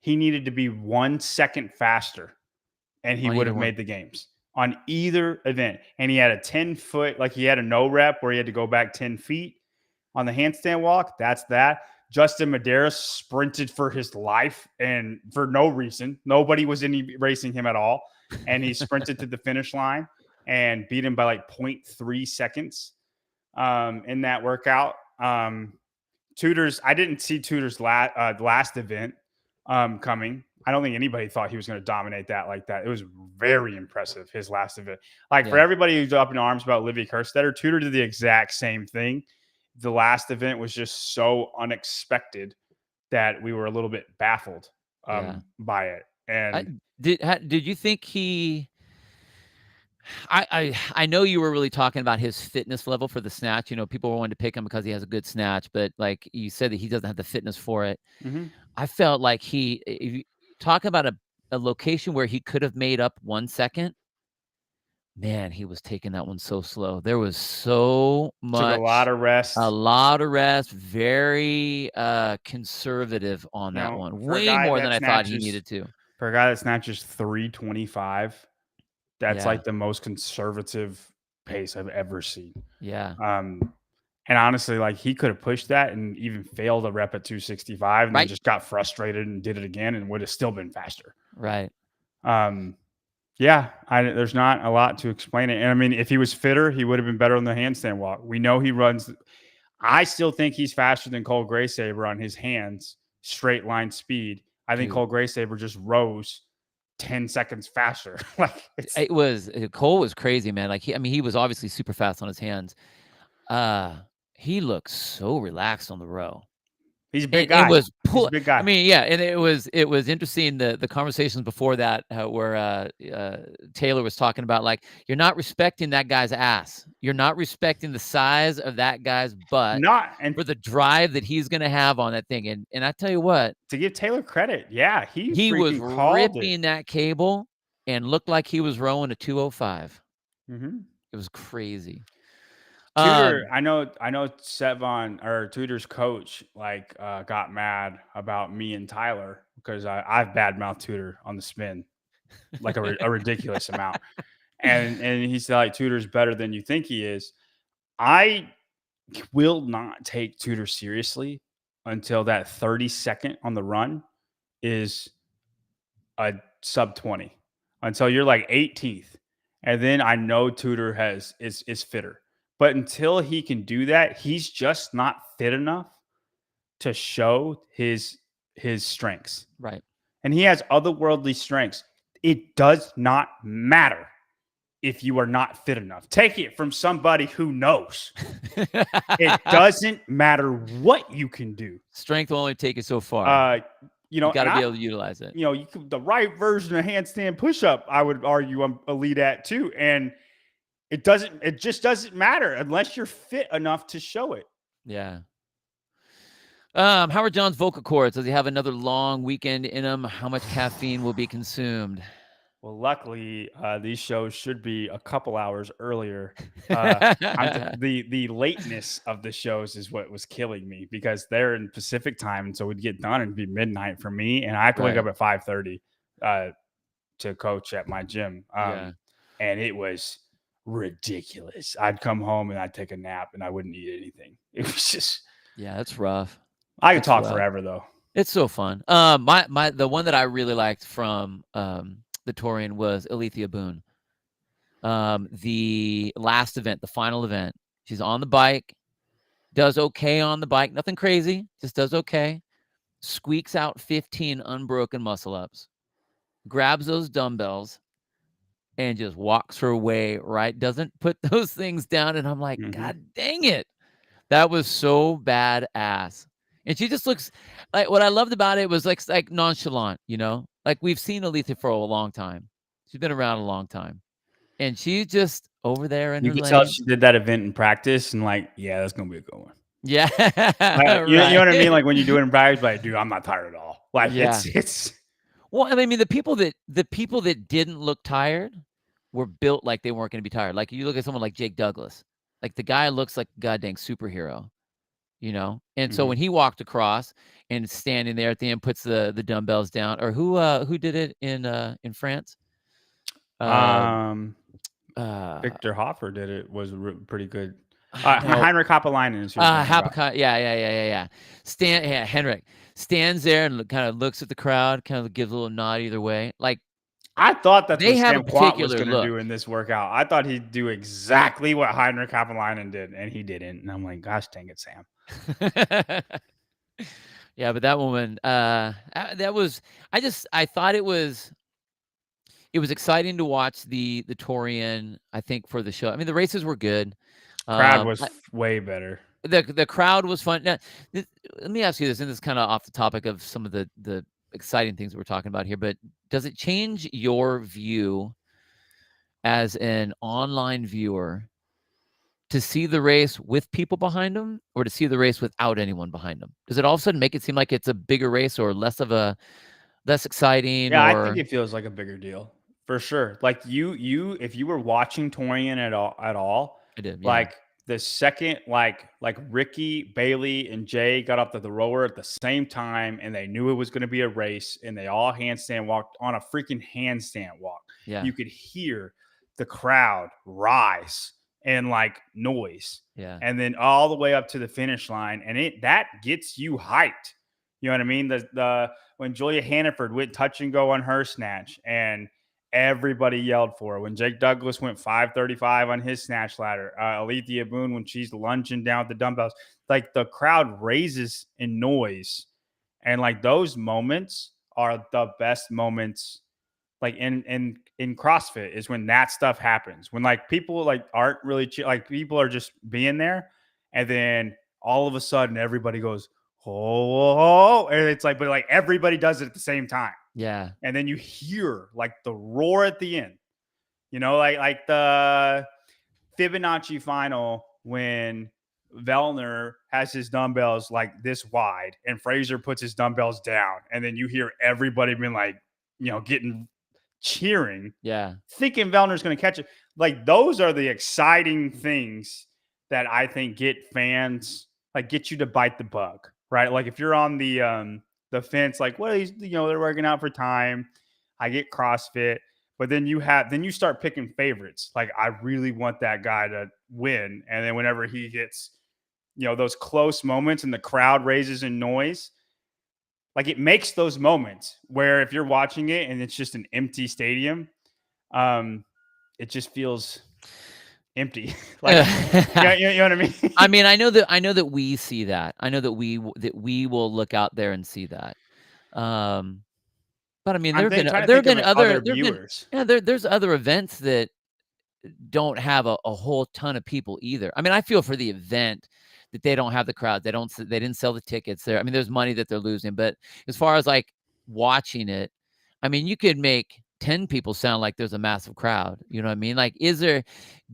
He needed to be 1 second faster and he On would either have one. made the games on either event. And he had a 10-foot, like he had a no rep where he had to go back 10 feet on the handstand walk. That's that. Justin Medeiros sprinted for his life and for no reason. Nobody was racing him at all. And he sprinted to the finish line and beat him by like 0.3 seconds in that workout. Tutor's, I didn't see Tutor's last event coming. I don't think anybody thought he was going to dominate that like that. It was very impressive, his last event. Like for everybody who's up in arms about Olivia Kerstetter, Tutor did the exact same thing. The last event was just so unexpected that we were a little bit baffled by it. And did you think he? I know you were really talking about his fitness level for the snatch. You know, people were wanting to pick him because he has a good snatch, but like you said that he doesn't have the fitness for it. I felt like if you talk about a location where he could have made up 1 second, man, he was taking that one so slow. There was so much. took a lot of rest. Very conservative on that one. Way more than I thought he needed to. For a guy that snatches 325, that's like the most conservative pace I've ever seen. Yeah. And honestly, like he could have pushed that and even failed a rep at 265 and then just got frustrated and did it again and would have still been faster. Right. Yeah, there's not a lot to explain it. And I mean, if he was fitter, he would have been better on the handstand walk. We know he runs. I still think he's faster than Cole Graysaber on his hands, straight line speed. I think Cole Graysaber just rose 10 seconds faster. Like Cole was crazy, man. Like he was obviously super fast on his hands. He looked so relaxed on the row. He's a big guy. He's a big guy. I mean, yeah, and it was interesting the conversations before that where Taylor was talking about like you're not respecting that guy's ass. You're not respecting the size of that guy's butt. For the drive that he's going to have on that thing. And I tell you what, to give Taylor credit, yeah, he was ripping that cable and looked like he was rowing a 205. It was crazy. Tutor, I know Sevon or Tutor's coach got mad about me and Tyler because I've badmouthed Tutor on the spin like a ridiculous amount. And he said like Tutor's better than you think he is. I will not take Tutor seriously until that 30-second on the run is a sub 20. Until you're like 18th. And then I know Tutor is fitter. But until he can do that, he's just not fit enough to show his strengths. Right. And he has otherworldly strengths. It does not matter if you are not fit enough. Take it from somebody who knows. It doesn't matter what you can do. Strength will only take you so far. You know, got to be able to utilize it. You know, the right version of handstand push-up, I would argue I'm elite at too. And it just doesn't matter unless you're fit enough to show it. Yeah. Howard John's vocal cords. Does he have another long weekend in him? How much caffeine will be consumed? Well, luckily, these shows should be a couple hours earlier. The lateness of the shows is what was killing me because they're in Pacific time, and so we'd get done and it'd be midnight for me, and I have to wake up at 5:30 to coach at my gym. And it was ridiculous. I'd come home and I'd take a nap and I wouldn't eat anything. It was just that's rough. I could talk forever though. It's so fun. The one that I really liked from the Torian was Alethea Boone. The last event, the final event, she's on the bike does okay on the bike, nothing crazy, just does okay. Squeaks out 15 unbroken muscle ups, grabs those dumbbells, and just walks her way, right? Doesn't put those things down. And I'm like, Mhm. God dang it. That was so badass. And she just looks like, what I loved about it was like nonchalant, you know? Like we've seen Alethea for a long time. She's been around a long time. And she's just over there in You her could tell lane. she did that event in practice and like, yeah, that's gonna be a good one. Yeah. Like, you know what I mean? Right. Like when you do it in practice, like, dude, I'm not tired at all. Like Yeah. it's Well, I mean, the people that didn't look tired were built like they weren't going to be tired. Like you look at someone like Jake Douglas, like the guy looks like a goddamn superhero, you know. And so Mhm. when he walked across and standing there at the end, puts the dumbbells down, or who did it in France? Uh, uh, Victor Hoffer did it, was pretty good. no, Heinrich Kapalainen is who you're talking about. Habakkuk, yeah. Henrik stands there and kind of looks at the crowd, kind of gives a little nod either way. Like I thought that's they what have a Sam Quant was particular going to look. do in this workout. I thought he'd do exactly what Heinrich Kapalainen did, and he didn't. And I'm like, gosh dang it, Sam. Yeah, but that woman, that was, I thought it was exciting to watch the Torian, I think, for the show. I mean, the races were good. Crowd was way better. The crowd was fun. Now, let me ask you this, and this is kind of off the topic of some of the exciting things we're talking about here, but does it change your view as an online viewer to see the race with people behind them or to see the race without anyone behind them? Does it all of a sudden make it seem like it's a bigger race or less exciting? Yeah, I Or think it feels like a bigger deal for sure. Like if you were watching Torian at all, I did, yeah. like the second like Ricky, Bailey, and Jay got up to the rower at the same time, and they knew it was going to be a race, and they all handstand walked on a freaking handstand walk. Yeah. You could hear the crowd rise and like noise, Yeah. and then all the way up to the finish line, and that gets you hyped. You know what I mean? The when Julia Hannaford went touch and go on her snatch, and everybody yelled for her. When Jake Douglas went 535 on his snatch ladder, Alethea Boone when she's lunging down with the dumbbells, like the crowd raises in noise, and like those moments are the best moments. Like in CrossFit is when that stuff happens. When like people like aren't really like people are just being there, and then all of a sudden everybody goes oh, and it's like, but like everybody does it at the same time. Yeah. And then you hear like the roar at the end, you know, like the Fibonacci final when Vellner has his dumbbells like this wide and Fraser puts his dumbbells down. And then you hear everybody being like, you know, cheering, Yeah. thinking Vellner's going to catch it. Like those are the exciting things that I think get fans, like get you to bite the bug, right? Like if you're on the fence, like, well, you know, they're working out for time. I get CrossFit, but then you start picking favorites. Like I really want that guy to win. And then whenever he gets, you know, those close moments and the crowd raises in noise, like it makes those moments where if you're watching it and it's just an empty stadium, it just feels empty. Like, you know what I mean? I mean, I know that we see that. I know that we will look out there and see that. But I mean, I'm there trying to have think been of other other viewers. there's other events that don't have a whole ton of people either. I mean, I feel for the event that they don't have the crowd. They didn't sell the tickets there. I mean, there's money that they're losing, but as far as like watching it, I mean, you could make 10 people sound like there's a massive crowd. You know what I mean? Like, do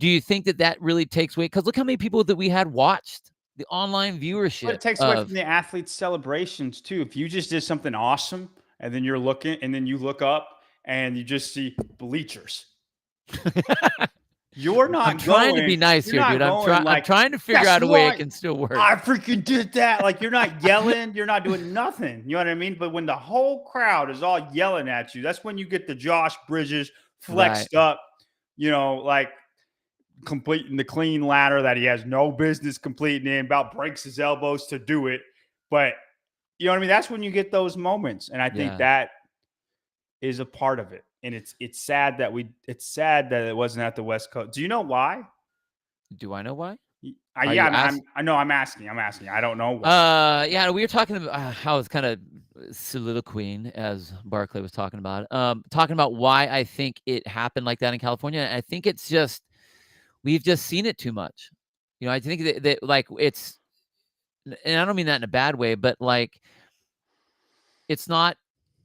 you think that really takes away? Because look how many people that we had watched the online viewership But it takes away from the athletes' celebrations too. If you just did something awesome and then you're looking and then you look up and you just see bleachers. You're not I'm trying to be nice here, dude. I'm trying to figure out a way it can still work. I freaking did that. Like you're not yelling, you're not doing nothing. You know what I mean? But when the whole crowd is all yelling at you, that's when you get the Josh Bridges flexed up, you know, like completing the clean ladder that he has no business completing in, about breaks his elbows to do it. But you know what I mean? That's when you get those moments. And I think that is a part of it. And it's sad that it wasn't at the West Coast. Do you know why? Do I know why? Yeah, I'm asking. I don't know what. Yeah, we were talking about how it's kind of soliloquying, as Barclay was talking about. Talking about why I think it happened like that in California. I think it's just we've just seen it too much. I think that like it's, and I don't mean that in a bad way, but like it's not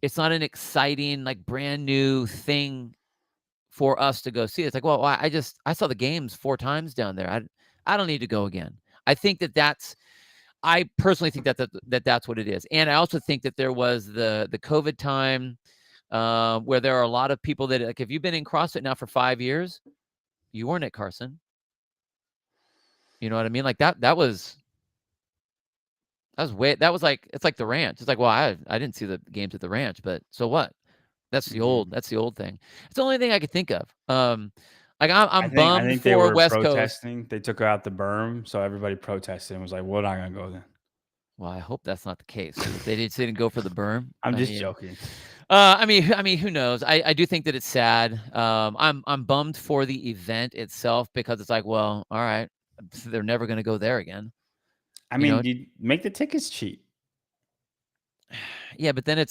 an exciting, like brand new thing for us to go see. It's like, well, I saw the games 4 times down there. I don't need to go again. I think I personally think that's what it is. And I also think that there was the COVID time where there are a lot of people that, like, if you've been in CrossFit now for 5 years, you weren't at Carson. You know what I mean? Like that was like, it's like the ranch. It's like, well, I didn't see the games at the ranch, but so what? That's the old thing. It's the only thing I could think of. Like I'm bummed I think for they were West protesting. Coast. They took out the berm, so everybody protested and was like, "We're not gonna go then." Well, I hope that's not the case. They didn't go for the berm. I'm just joking. I mean, who knows? I do think that it's sad. I'm bummed for the event itself because it's like, well, all right, they're never going to go there again. I mean, you make the tickets cheap. Yeah, but then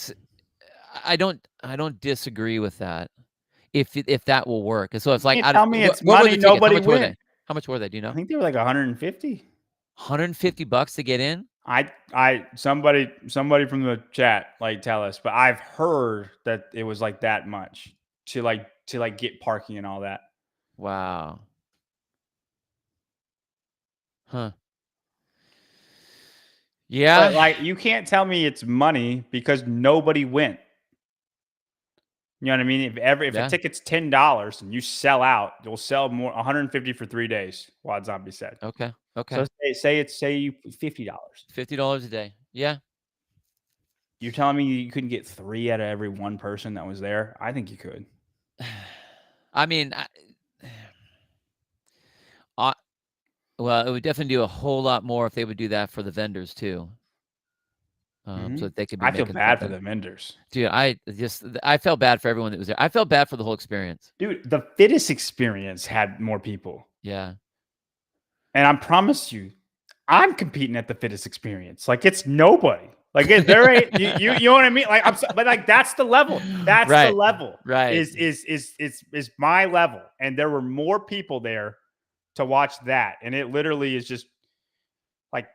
I don't disagree with that. If that will work, and so it's like, tell me it's what money. Nobody went. How much were they? Do you know? I think they were like 150. $150 to get in. Somebody from the chat, like, tell us, but I've heard that it was like that much to get parking and all that. Wow. Huh. Yeah. But like, you can't tell me it's money because nobody went. You know what I mean? If a ticket's $10 and you sell out, you'll sell more, 150 for 3 days. Wad Zombie said. Okay. So say you $50. $50 a day. Yeah. You're telling me you couldn't get 3 out of every 1 person that was there? I think you could. I mean, well, it would definitely do a whole lot more if they would do that for the vendors too. So that they could be. I feel bad for the vendors, dude. I felt bad for everyone that was there. I felt bad for the whole experience, dude. The fittest experience had more people. Yeah, and I promise you, I'm competing at the fittest experience. Like, it's nobody. Like, there ain't you know what I mean? Like, but like, that's the level. That's the level. Right. Is my level, and there were more people there to watch that, and it literally is just like,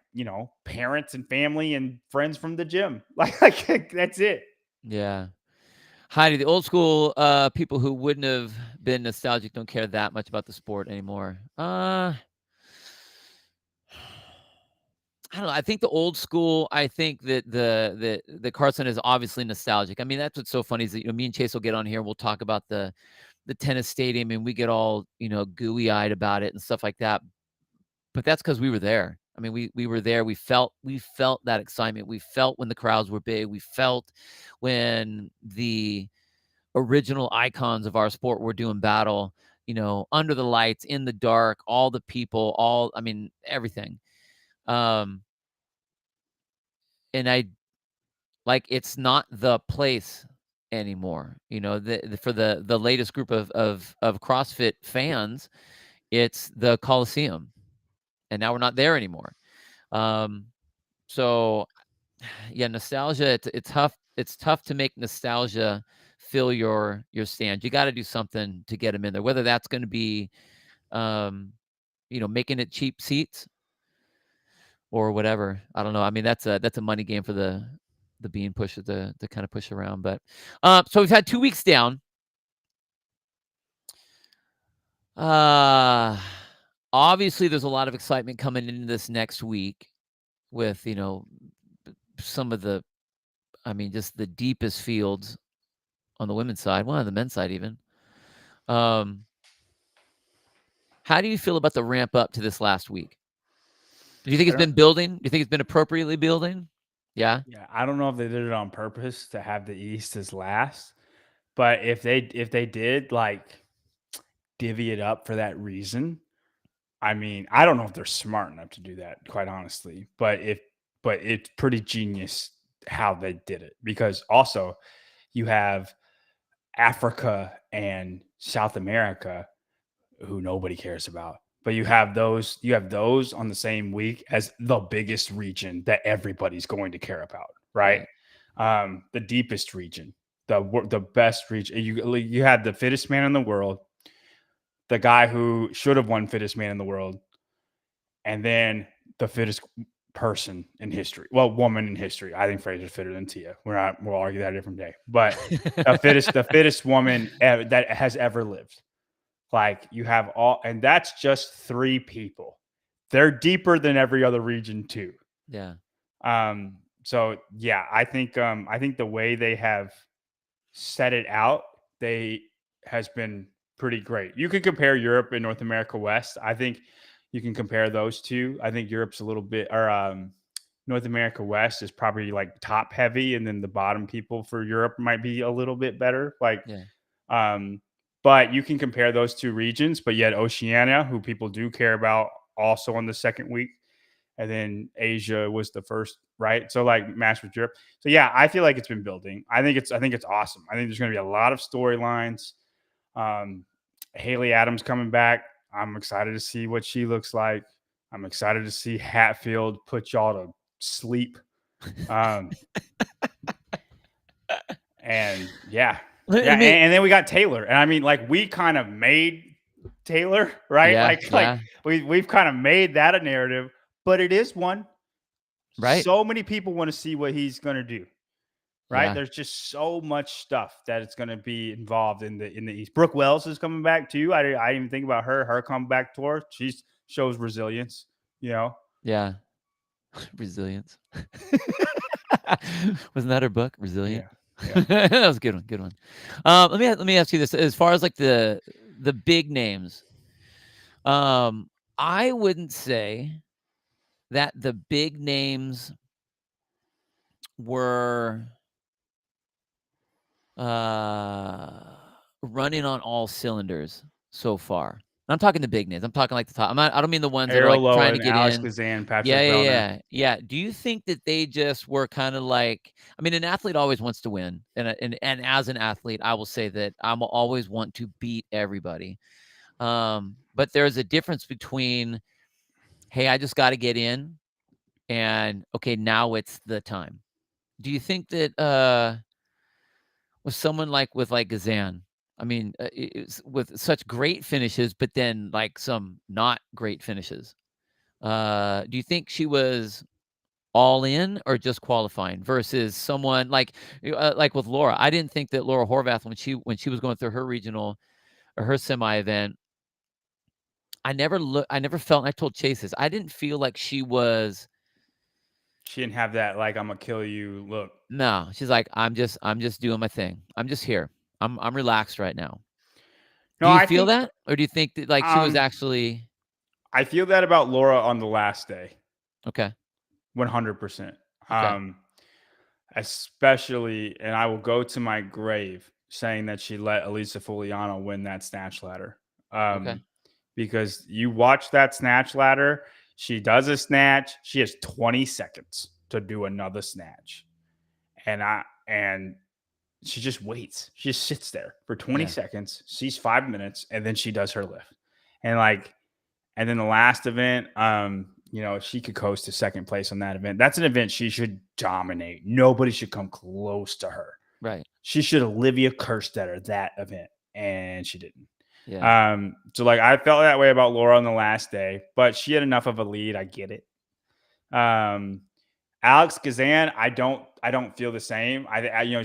parents and family and friends from the gym. Like that's it. Yeah. Heidi, the old school people who wouldn't have been nostalgic don't care that much about the sport anymore. I don't know. I think the old school. I think that the Carson is obviously nostalgic. I mean, that's what's so funny is that me and Chase will get on here and we'll talk about the tennis stadium and we get all gooey eyed about it and stuff like that. But that's because we were there. I mean, we were there. We felt that excitement. We felt when the crowds were big. We felt when the original icons of our sport were doing battle, under the lights, in the dark, all the people, everything. And it's not the place anymore. For the latest group of CrossFit fans, it's the Coliseum. And now we're not there anymore. So yeah, nostalgia, it's tough. It's tough to make nostalgia fill your stand. You got to do something to get them in there, whether that's going to be, making it cheap seats or whatever. I don't know. I mean, that's a money game for the bean pusher to kind of push around. But so we've had 2 weeks down. Obviously, there's a lot of excitement coming into this next week with, some of the, just the deepest fields on the women's side, one on the men's side even. How do you feel about the ramp up to this last week? Do you think it's been building? Do you think it's been appropriately building? Yeah. Yeah. I don't know if they did it on purpose to have the East as last, but if they did, like, divvy it up for that reason, I mean, I don't know if they're smart enough to do that, quite honestly, but it's pretty genius how they did it, because also you have Africa and South America, who nobody cares about, but you have those on the same week as the biggest region that everybody's going to care about, right? The deepest region, the best region. You had the fittest man in the world, the guy who should have won fittest man in the world, and then the fittest person in history. Well, woman in history. I think Fraser's fitter than Tia. We'll argue that a different day. But the fittest woman that has ever lived. Like you have all, and that's just 3 people. They're deeper than every other region too. Yeah. So yeah, I think the way they have set it out, has been pretty great. You could compare Europe and North America West. I think you can compare those two. I think Europe's a little bit, or North America West is probably like top heavy, and then the bottom people for Europe might be a little bit better. Like, but you can compare those 2 regions. But yet Oceania, who people do care about, also on the second week, and then Asia was the first, right? So like match with Europe. So yeah, I feel like it's been building. I think it's awesome. I think there's going to be a lot of storylines. Haley Adams coming back. I'm excited to see what she looks like. I'm excited to see Hatfield put y'all to sleep. And yeah. And then we got Taylor. And I mean, like, we kind of made Taylor, right? We've kind of made that a narrative, but it is one. Right. So many people want to see what he's going to do. Right. There's just so much stuff that it's going to be involved in the East. Brooke Wells is coming back too. I didn't even think about her comeback tour. She shows resilience, Yeah. Resilience. Wasn't that her book? Resilient. Yeah. That was a good one. Good one. Let me ask you this: as far as like the big names, I wouldn't say that the big names were running on all cylinders so far. I'm talking the big names. I'm talking like the top. I don't mean the ones that are like trying to get Alex in. Kazan, Patrick Vellner. Yeah. Do you think that they just were kind of like? I mean, an athlete always wants to win, and as an athlete, I will say that I'm always want to beat everybody. But there's a difference between, hey, I just got to get in, and okay, now it's the time. Do you think that with someone with Gazan, I mean, with such great finishes, but then like some not great finishes, do you think she was all in or just qualifying versus someone like with Laura? I didn't think that Laura Horvath, when she was going through her regional or her semi event, I never felt, and I told Chase this, I didn't feel like she didn't have that, like, I'm gonna kill you look. No, she's like, I'm just doing my thing. I'm just here. I'm relaxed right now. No, do you feel that? Or do you think that like she was actually? I feel that about Laura on the last day. Okay. 100%. Okay. Especially, and I will go to my grave saying that she let Elisa Fuliano win that snatch ladder. Okay. Because you watch that snatch ladder, she does a snatch, she has 20 seconds to do another snatch. And she just waits. She just sits there for 20 seconds, sees 5 minutes, and then she does her lift. And then the last event, she could coast to second place on that event. That's an event she should dominate. Nobody should come close to her. Right. She should Olivia Kerstetter that event, and she didn't. Yeah. So like I felt that way about Laura on the last day, but she had enough of a lead. I get it. Alex Kazan, I don't feel the same.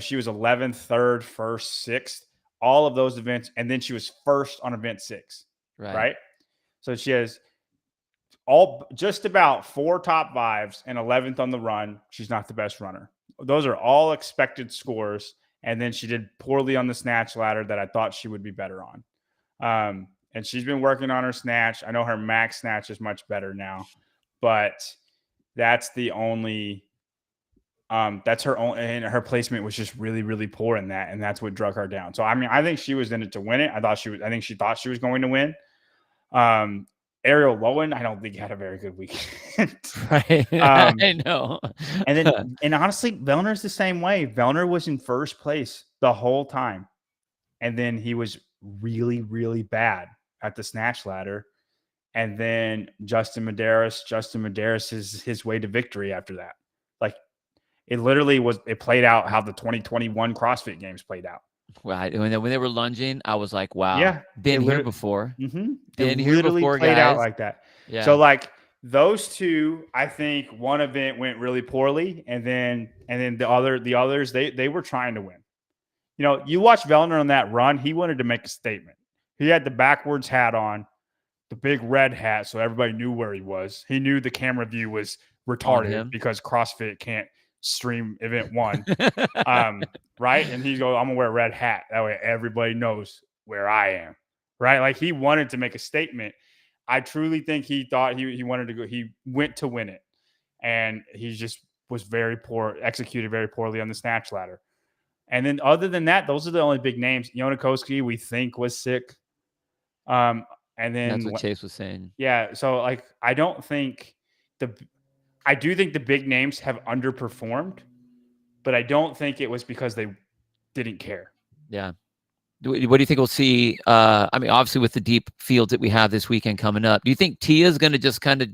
She was 11th, 3rd, 1st, 6th, all of those events, and then she was first on event 6. Right? So she has just about 4 top 5s and 11th on the run. She's not the best runner. Those are all expected scores. And then she did poorly on the snatch ladder that I thought she would be better on. And she's been working on her snatch. I know her max snatch is much better now, but that's the only, that's her own, and her placement was just really, really poor in that. And that's what drug her down. So, I mean, I think she was in it to win it. I think she thought she was going to win. Ariel Lowen, I don't think had a very good weekend. Right. I know. And honestly, Vellner's the same way. Vellner was in first place the whole time. And then he was really, really bad at the snatch ladder. and then Justin Medeiros is his way to victory after that. Like it played out how the 2021 CrossFit Games played out. Wow. When they were lunging, I was like, wow. Yeah, Been here before. Mm-hmm. Been it here literally before, played guys. out like that. Yeah. So like those two, I think one event went really poorly, and then the others they were trying to win. You know, you watch Vellner on that run, he wanted to make a statement. He had the backwards hat on, the big red hat, so everybody knew where he was. He knew the camera view was retarded because CrossFit can't stream event 1. Right? And he goes, I'm gonna wear a red hat. That way everybody knows where I am. Right? Like he wanted to make a statement. I truly think he thought he wanted to go. He went to win it. And he just was very poor, executed very poorly on the snatch ladder. And then other than that, those are the only big names. Yonakoski, we think, was sick. And then that's what Chase was saying. Yeah. So like I do think the big names have underperformed, but I don't think it was because they didn't care. Yeah. What do you think we'll see? I mean, obviously with the deep fields that we have this weekend coming up, do you think Tia's going to just kind of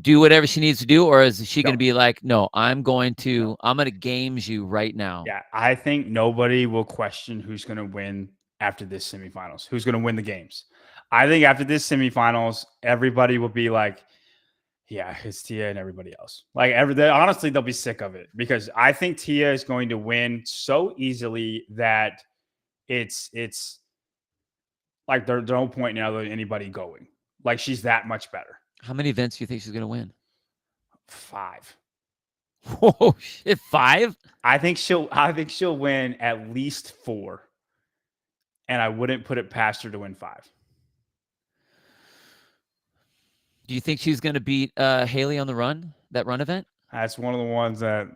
do whatever she needs to do, or is she going to be like, no, I'm going to games you right now? Yeah, I think nobody will question who's going to win after this semifinals, who's going to win the games. I think after this semifinals, everybody will be like, yeah, it's Tia and everybody else. Like honestly, they'll be sick of it because I think Tia is going to win so easily that it's like there's no point now that anybody going. Like she's that much better. How many events do you think she's going to win? 5. Whoa, shit, 5? I think she'll win at least 4. And I wouldn't put it past her to win 5. Do you think she's going to beat Haley on that run event? That's one of the ones that.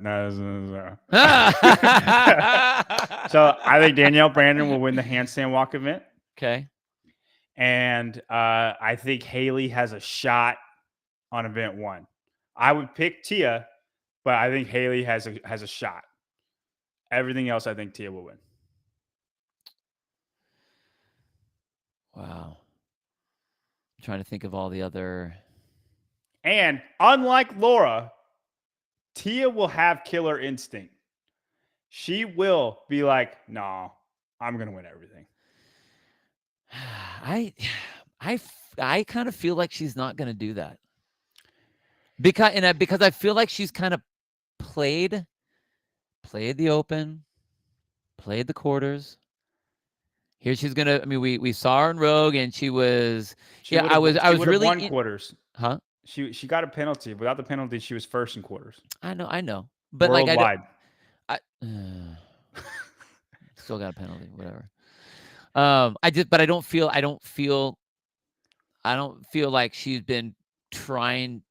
So I think Danielle Brandon will win the handstand walk event. Okay. And I think Haley has a shot on event 1. I would pick Tia, but I think Haley has a shot. Everything else, I think Tia will win. Wow. I'm trying to think of all the other. And unlike Laura, Tia will have killer instinct. She will be like, no, I'm going to win everything. I kind of feel like she's not going to do that. Because I feel like she's kind of played the open, played the quarters. Here she's going to, I mean, we saw her in Rogue and she was, I was really won quarters. Huh? She got a penalty. Without the penalty, she was first in quarters. I know. But worldwide. Still got a penalty, whatever. But I don't feel like she's been trying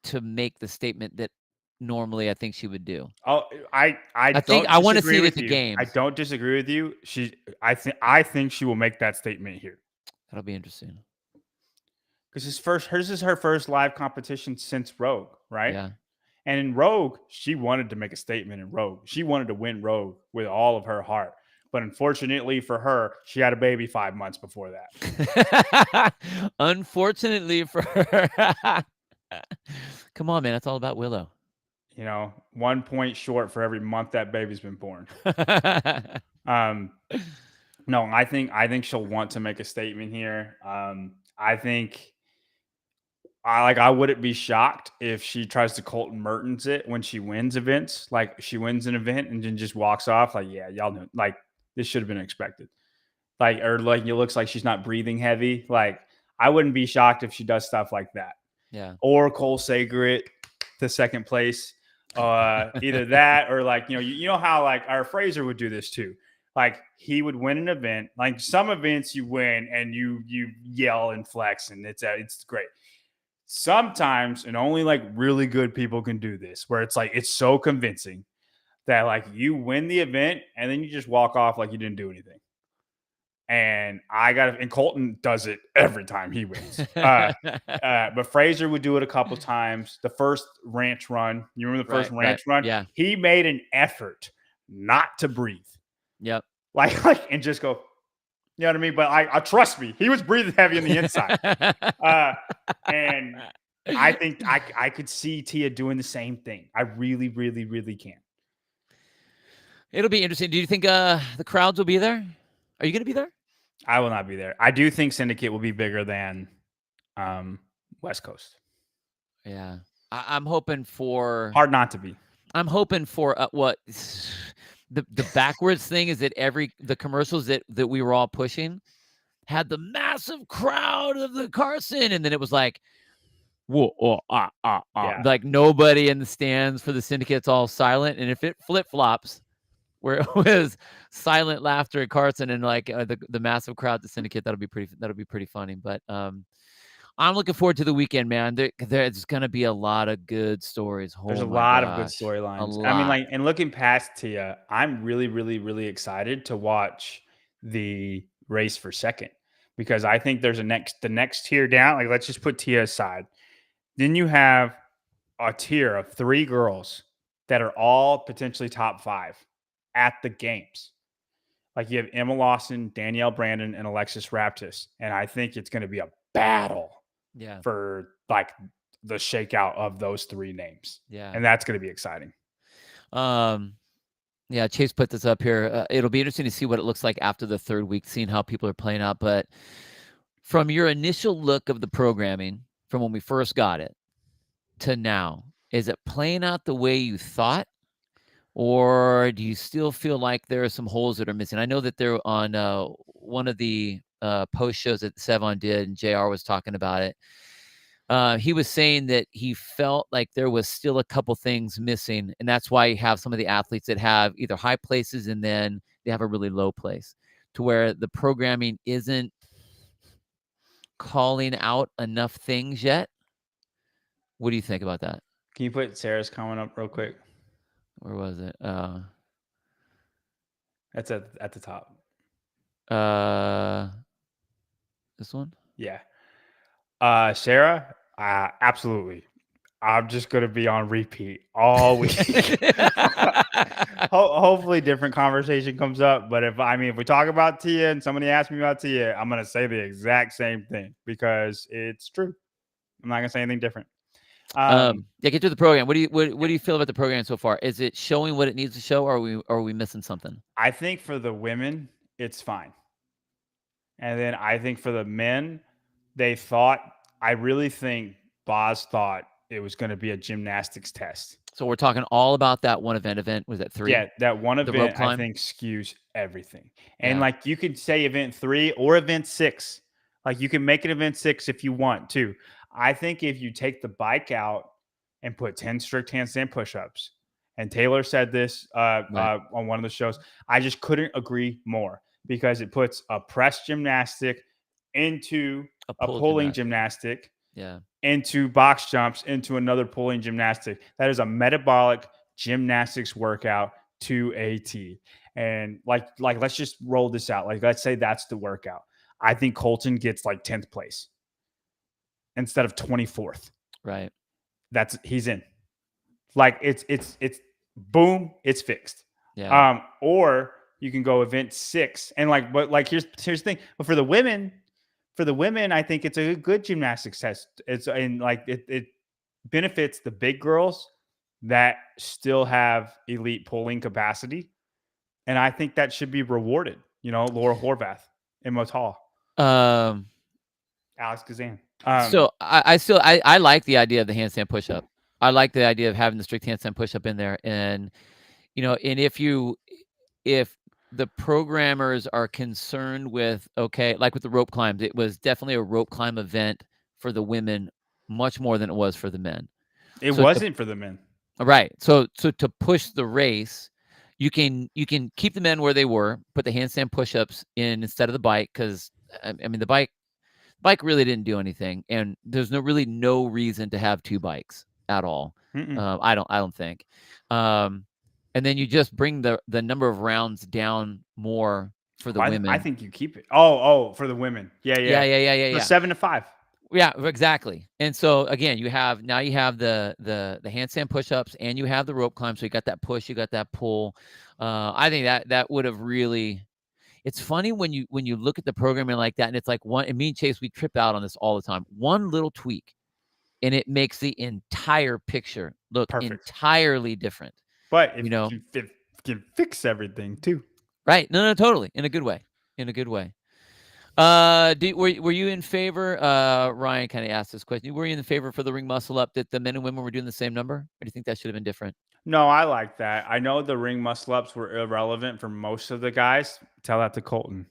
to make the statement that normally I think she would do. Oh, I want to see it at the games. I don't disagree with you. I think she will make that statement here. That'll be interesting. Because hers is her first live competition since Rogue, right? Yeah. And in Rogue, she wanted to make a statement in Rogue. She wanted to win Rogue with all of her heart. But unfortunately for her, she had a baby 5 months before that. Unfortunately for her. Come on, man. It's all about Willow. 1 point short for every month that baby's been born. No, I think she'll want to make a statement here. I think I wouldn't be shocked if she tries to Colton Mertens it when she wins events. Like she wins an event and then just walks off. Like, yeah, y'all know. Like this should have been expected. Or it looks like she's not breathing heavy. Like I wouldn't be shocked if she does stuff like that. Yeah. Or Cole Sager it to second place. Either that or you know how like our Fraser would do this too. Like he would win an event. Like some events you win and you yell and flex and it's great. Sometimes, and only like really good people can do this, where it's like it's so convincing that like you win the event and then you just walk off like you didn't do anything. And Colton does it every time he wins. But Fraser would do it a couple times. The first ranch run, you remember the first ranch run? Yeah. He made an effort not to breathe. Yep. Like and just go. You know what I mean? But I trust me, he was breathing heavy on the inside. And I think I could see Tia doing the same thing. I really, really, really can. It'll be interesting. Do you think the crowds will be there? Are you going to be there? I will not be there. I do think Syndicate will be bigger than West Coast. Yeah. I'm hoping for... Hard not to be. I'm hoping for what... The backwards thing is that the commercials that we were all pushing had the massive crowd of the Carson, and then it was like, whoa, Yeah. like nobody in the stands for the Syndicate's all silent, and if it flip-flops where it was silent laughter at Carson and like the massive crowd at the Syndicate, that'll be pretty funny. But I'm looking forward to the weekend, man. There's going to be a lot of good stories. There's a my lot of good gosh, storylines. a I mean, lot. like, and looking past Tia, I'm really, really, really excited to watch the race for second, because I think there's the next tier down. Like, let's just put Tia aside. Then you have a tier of 3 girls that are all potentially top 5 at the games. Like, you have Emma Lawson, Danielle Brandon, and Alexis Raptis. And I think it's going to be a battle for like the shakeout of those 3 names. Yeah. And that's going to be exciting. Yeah, Chase put this up here. It'll be interesting to see what it looks like after the 3rd week, seeing how people are playing out. But from your initial look of the programming, from when we first got it to now, is it playing out the way you thought? Or do you still feel like there are some holes that are missing? I know that they're on one of the post shows that Sevon did, and JR was talking about it. He was saying that he felt like there was still a couple things missing, and that's why you have some of the athletes that have either high places and then they have a really low place, to where the programming isn't calling out enough things yet. What do you think about that? Can you put Sarah's comment up real quick? Where was it? That's at the top. This one? Yeah. Sarah, absolutely. I'm just going to be on repeat all week. Hopefully different conversation comes up. But if we talk about Tia and somebody asks me about Tia, I'm going to say the exact same thing because it's true. I'm not going to say anything different. Get to the program. What do you feel about the program so far? Is it showing what it needs to show, or are we missing something? I think for the women, it's fine. And then I think for the men, I really think Boz thought it was going to be a gymnastics test. So we're talking all about that one event. Was that 3? Yeah, that one event I think skews everything. And like you could say event 3 or event 6. Like you can make it event 6 if you want to. I think if you take the bike out and put 10 strict handstand push-ups, and Taylor said this on one of the shows, I just couldn't agree more, because it puts a press gymnastic into a pulling gymnastic, into box jumps, into another pulling gymnastic. That is a metabolic gymnastics workout to a T. And like let's just roll this out. Like, let's say that's the workout. I think Colton gets like 10th place instead of 24th. Right. He's in. Like it's boom, it's fixed. Yeah. Or you can go event 6 and here's the thing. But for the women, I think it's a good gymnastics test. It benefits the big girls that still have elite pulling capacity. And I think that should be rewarded. Laura Horvath, Emma Hall, Alex Kazan. So I like the idea of the handstand push-up. I like the idea of having the strict handstand push-up in there. And, and if the programmers are concerned with, like with the rope climbs, it was definitely a rope climb event for the women much more than it was for the men. It wasn't for the men. Right. So to push the race, you can keep the men where they were, put the handstand push-ups in instead of the bike, because the bike really didn't do anything, and there's no reason to have 2 bikes at all. I don't think. And then you just bring the number of rounds down more for the women. I think you keep it. Oh, for the women. Yeah. 7 to 5. Yeah, exactly. And so again, you have the handstand push-ups, and you have the rope climb. So you got that push, you got that pull. I think that would have really, it's funny when you look at the programming like that, and it's like and me and Chase, we trip out on this all the time. One little tweak, and it makes the entire picture look Perfect. entirely different. But if You know, you can fix everything too. right? No, totally, in a good way. In a good way. Were you in favor? Ryan kind of asked this question. Were you in favor for the ring muscle up that the men and women were doing the same number, or do you think that should have been different? No, I like that. I know the ring muscle ups were irrelevant for most of the guys. Tell that to Colton.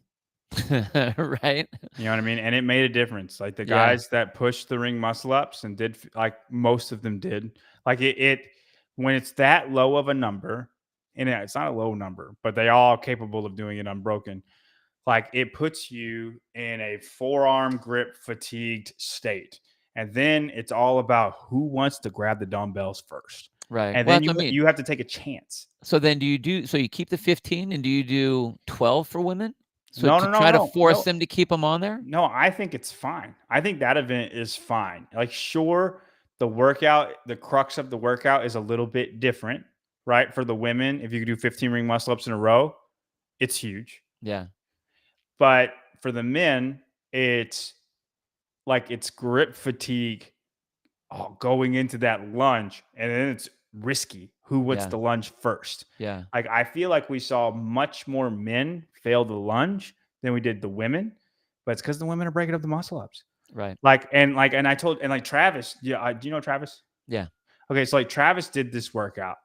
Right? You know what I mean? And it made a difference. Like the Yeah. guys that pushed the ring muscle ups and did, like most of them did. Like it when it's that low of a number, and it's not a low number, but they all capable of doing it unbroken. Like it puts you in a forearm grip fatigued state. And then it's all about who wants to grab the dumbbells first. Right. And Well, then that's what I mean. you have to take a chance. So then you keep the 15 and do you do 12 for women? So No, to no, no, try to no, force no. them to keep them on there? No, I think it's fine. I think that event is fine. Like, sure, the workout, the crux of the workout is a little bit different, right? For the women, if you do 15 ring muscle ups in a row, it's huge. Yeah. But for the men, it's like it's grip fatigue going into that lunge, and then it's risky. Who wants Yeah. the lunge first? Yeah. Like, I feel like we saw much more men fail the lunge than we did the women, but it's because the women are breaking up the muscle ups. Right. And I told, and like Travis, yeah, do you know Travis? Yeah. Okay, so like Travis did this workout,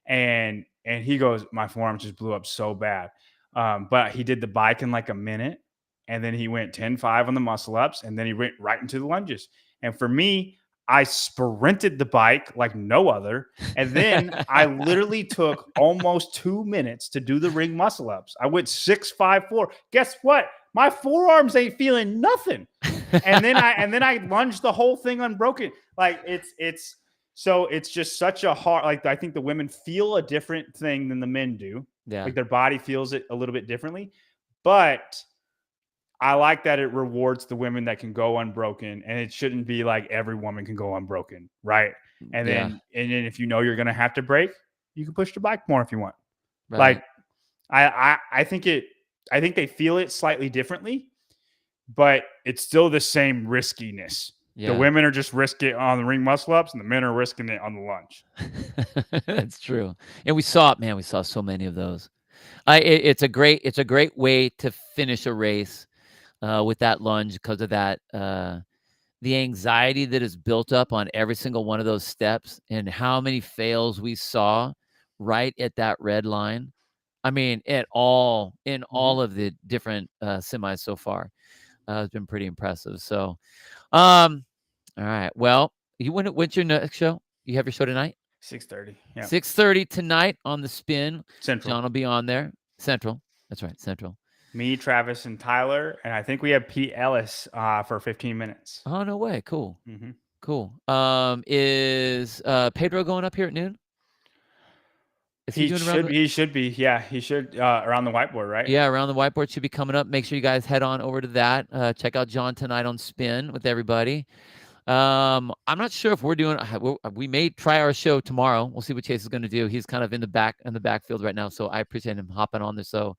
and he goes, my forearms just blew up so bad. But he did the bike in like a minute, and then he went 10-5 on the muscle ups, and then he went right into the lunges. And for me, I sprinted the bike like no other. And then I literally took almost 2 minutes to do the ring muscle ups. I went 6-5-4. Guess what? My forearms ain't feeling nothing. And then I lunged the whole thing unbroken. Like it's just such a hard, like I think the women feel a different thing than the men do. Yeah. Like their body feels it a little bit differently. But I like that it rewards the women that can go unbroken, and it shouldn't be like every woman can go unbroken, right? And then if you know you're gonna have to break, you can push the bike more if you want. Right. Like I think they feel it slightly differently, but it's still the same riskiness. Yeah. The women are just risking it on the ring muscle ups, and the men are risking it on the lunge. That's true. And we saw it, man. We saw so many of those. It's a great way to finish a race with that lunge because of that the anxiety that is built up on every single one of those steps and how many fails we saw right at that red line. I mean, in all of the different semis so far, it's been pretty impressive. So, all right. Well, when's your next show? You have your show tonight? 6:30. Yeah. 6:30 tonight on the Spin. Central. John will be on there. Central. That's right. Central. Me, Travis, and Tyler, and I think we have Pete Ellis for 15 minutes. Oh, no way. Cool. Mm-hmm. Cool. Is Pedro going up here at noon? Is he doing He should be. Yeah, he should around the whiteboard, right? Yeah, around the whiteboard should be coming up. Make sure you guys head on over to that. Check out John tonight on Spin with everybody. I'm not sure if we're doing. We may try our show tomorrow. We'll see what Chase is going to do. He's kind of in the backfield right now, so I appreciate him hopping on this so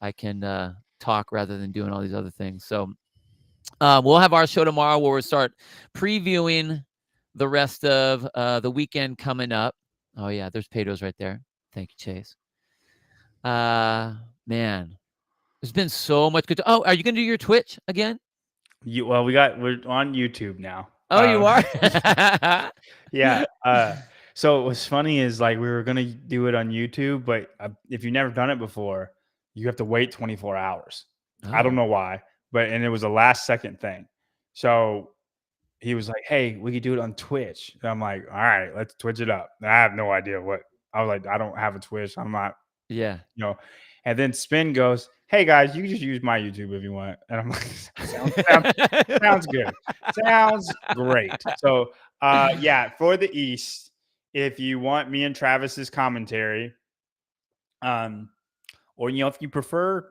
I can talk rather than doing all these other things. So we'll have our show tomorrow where we'll start previewing the rest of the weekend coming up. Oh yeah, there's Pedro's right there. Thank you, Chase. Man, there's been so much good. Are you going to do your Twitch again? We're on YouTube now. Oh, you are? Yeah. So what's funny is like we were gonna do it on YouTube, but if you've never done it before, you have to wait 24 hours. Oh. I don't know why, and it was a last second thing. So he was like, "Hey, we could do it on Twitch." And I'm like, "All right, let's Twitch it up." And I have no idea what. I was like, "I don't have a Twitch. I'm not." Yeah. And then Spin goes, "Hey guys, you can just use my YouTube if you want." And I'm like, sounds good. Sounds great. So yeah, for the East, if you want me and Travis's commentary, or if you prefer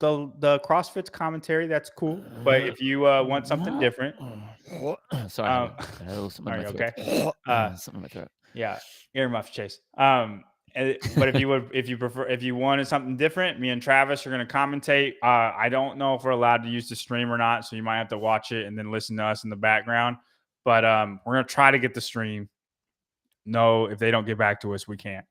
the CrossFit commentary, that's cool. But if you want something different, sorry, I had a little something in my throat. Okay. Something in my throat. Yeah, earmuff, Chase. But if you wanted something different, me and Travis are going to commentate. I don't know if we're allowed to use the stream or not, so you might have to watch it and then listen to us in the background. But we're going to try to get the stream. No, if they don't get back to us, we can't.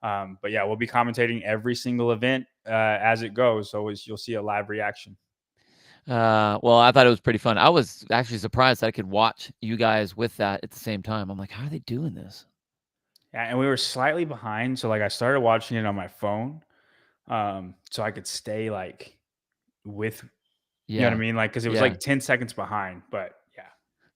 But yeah, we'll be commentating every single event as it goes, so you'll see a live reaction. Well, I thought it was pretty fun. I was actually surprised that I could watch you guys with that at the same time. I'm like, how are they doing this? Yeah, and we were slightly behind, so like I started watching it on my phone, so I could stay like with, you know what I mean, like because it was like 10 seconds behind. But yeah,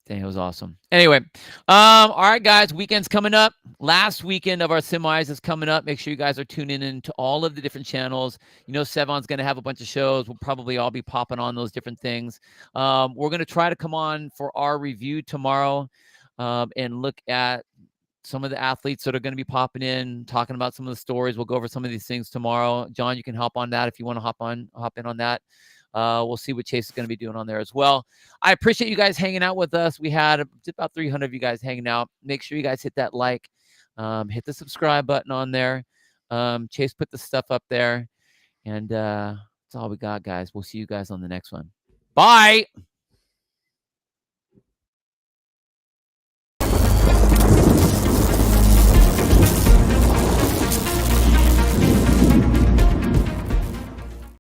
dang, it was awesome. Anyway, all right, guys, weekend's coming up. Last weekend of our semis is coming up. Make sure you guys are tuning in to all of the different channels. You know, Sevon's going to have a bunch of shows. We'll probably all be popping on those different things. We're going to try to come on for our review tomorrow and look at some of the athletes that are going to be popping in, talking about some of the stories. We'll go over some of these things tomorrow. John, you can hop on that if you want to hop in on that. We'll see what Chase is going to be doing on there as well. I appreciate you guys hanging out with us. We had about 300 of you guys hanging out. Make sure you guys hit that like, hit the subscribe button on there. Chase put the stuff up there. And that's all we got, guys. We'll see you guys on the next one. Bye.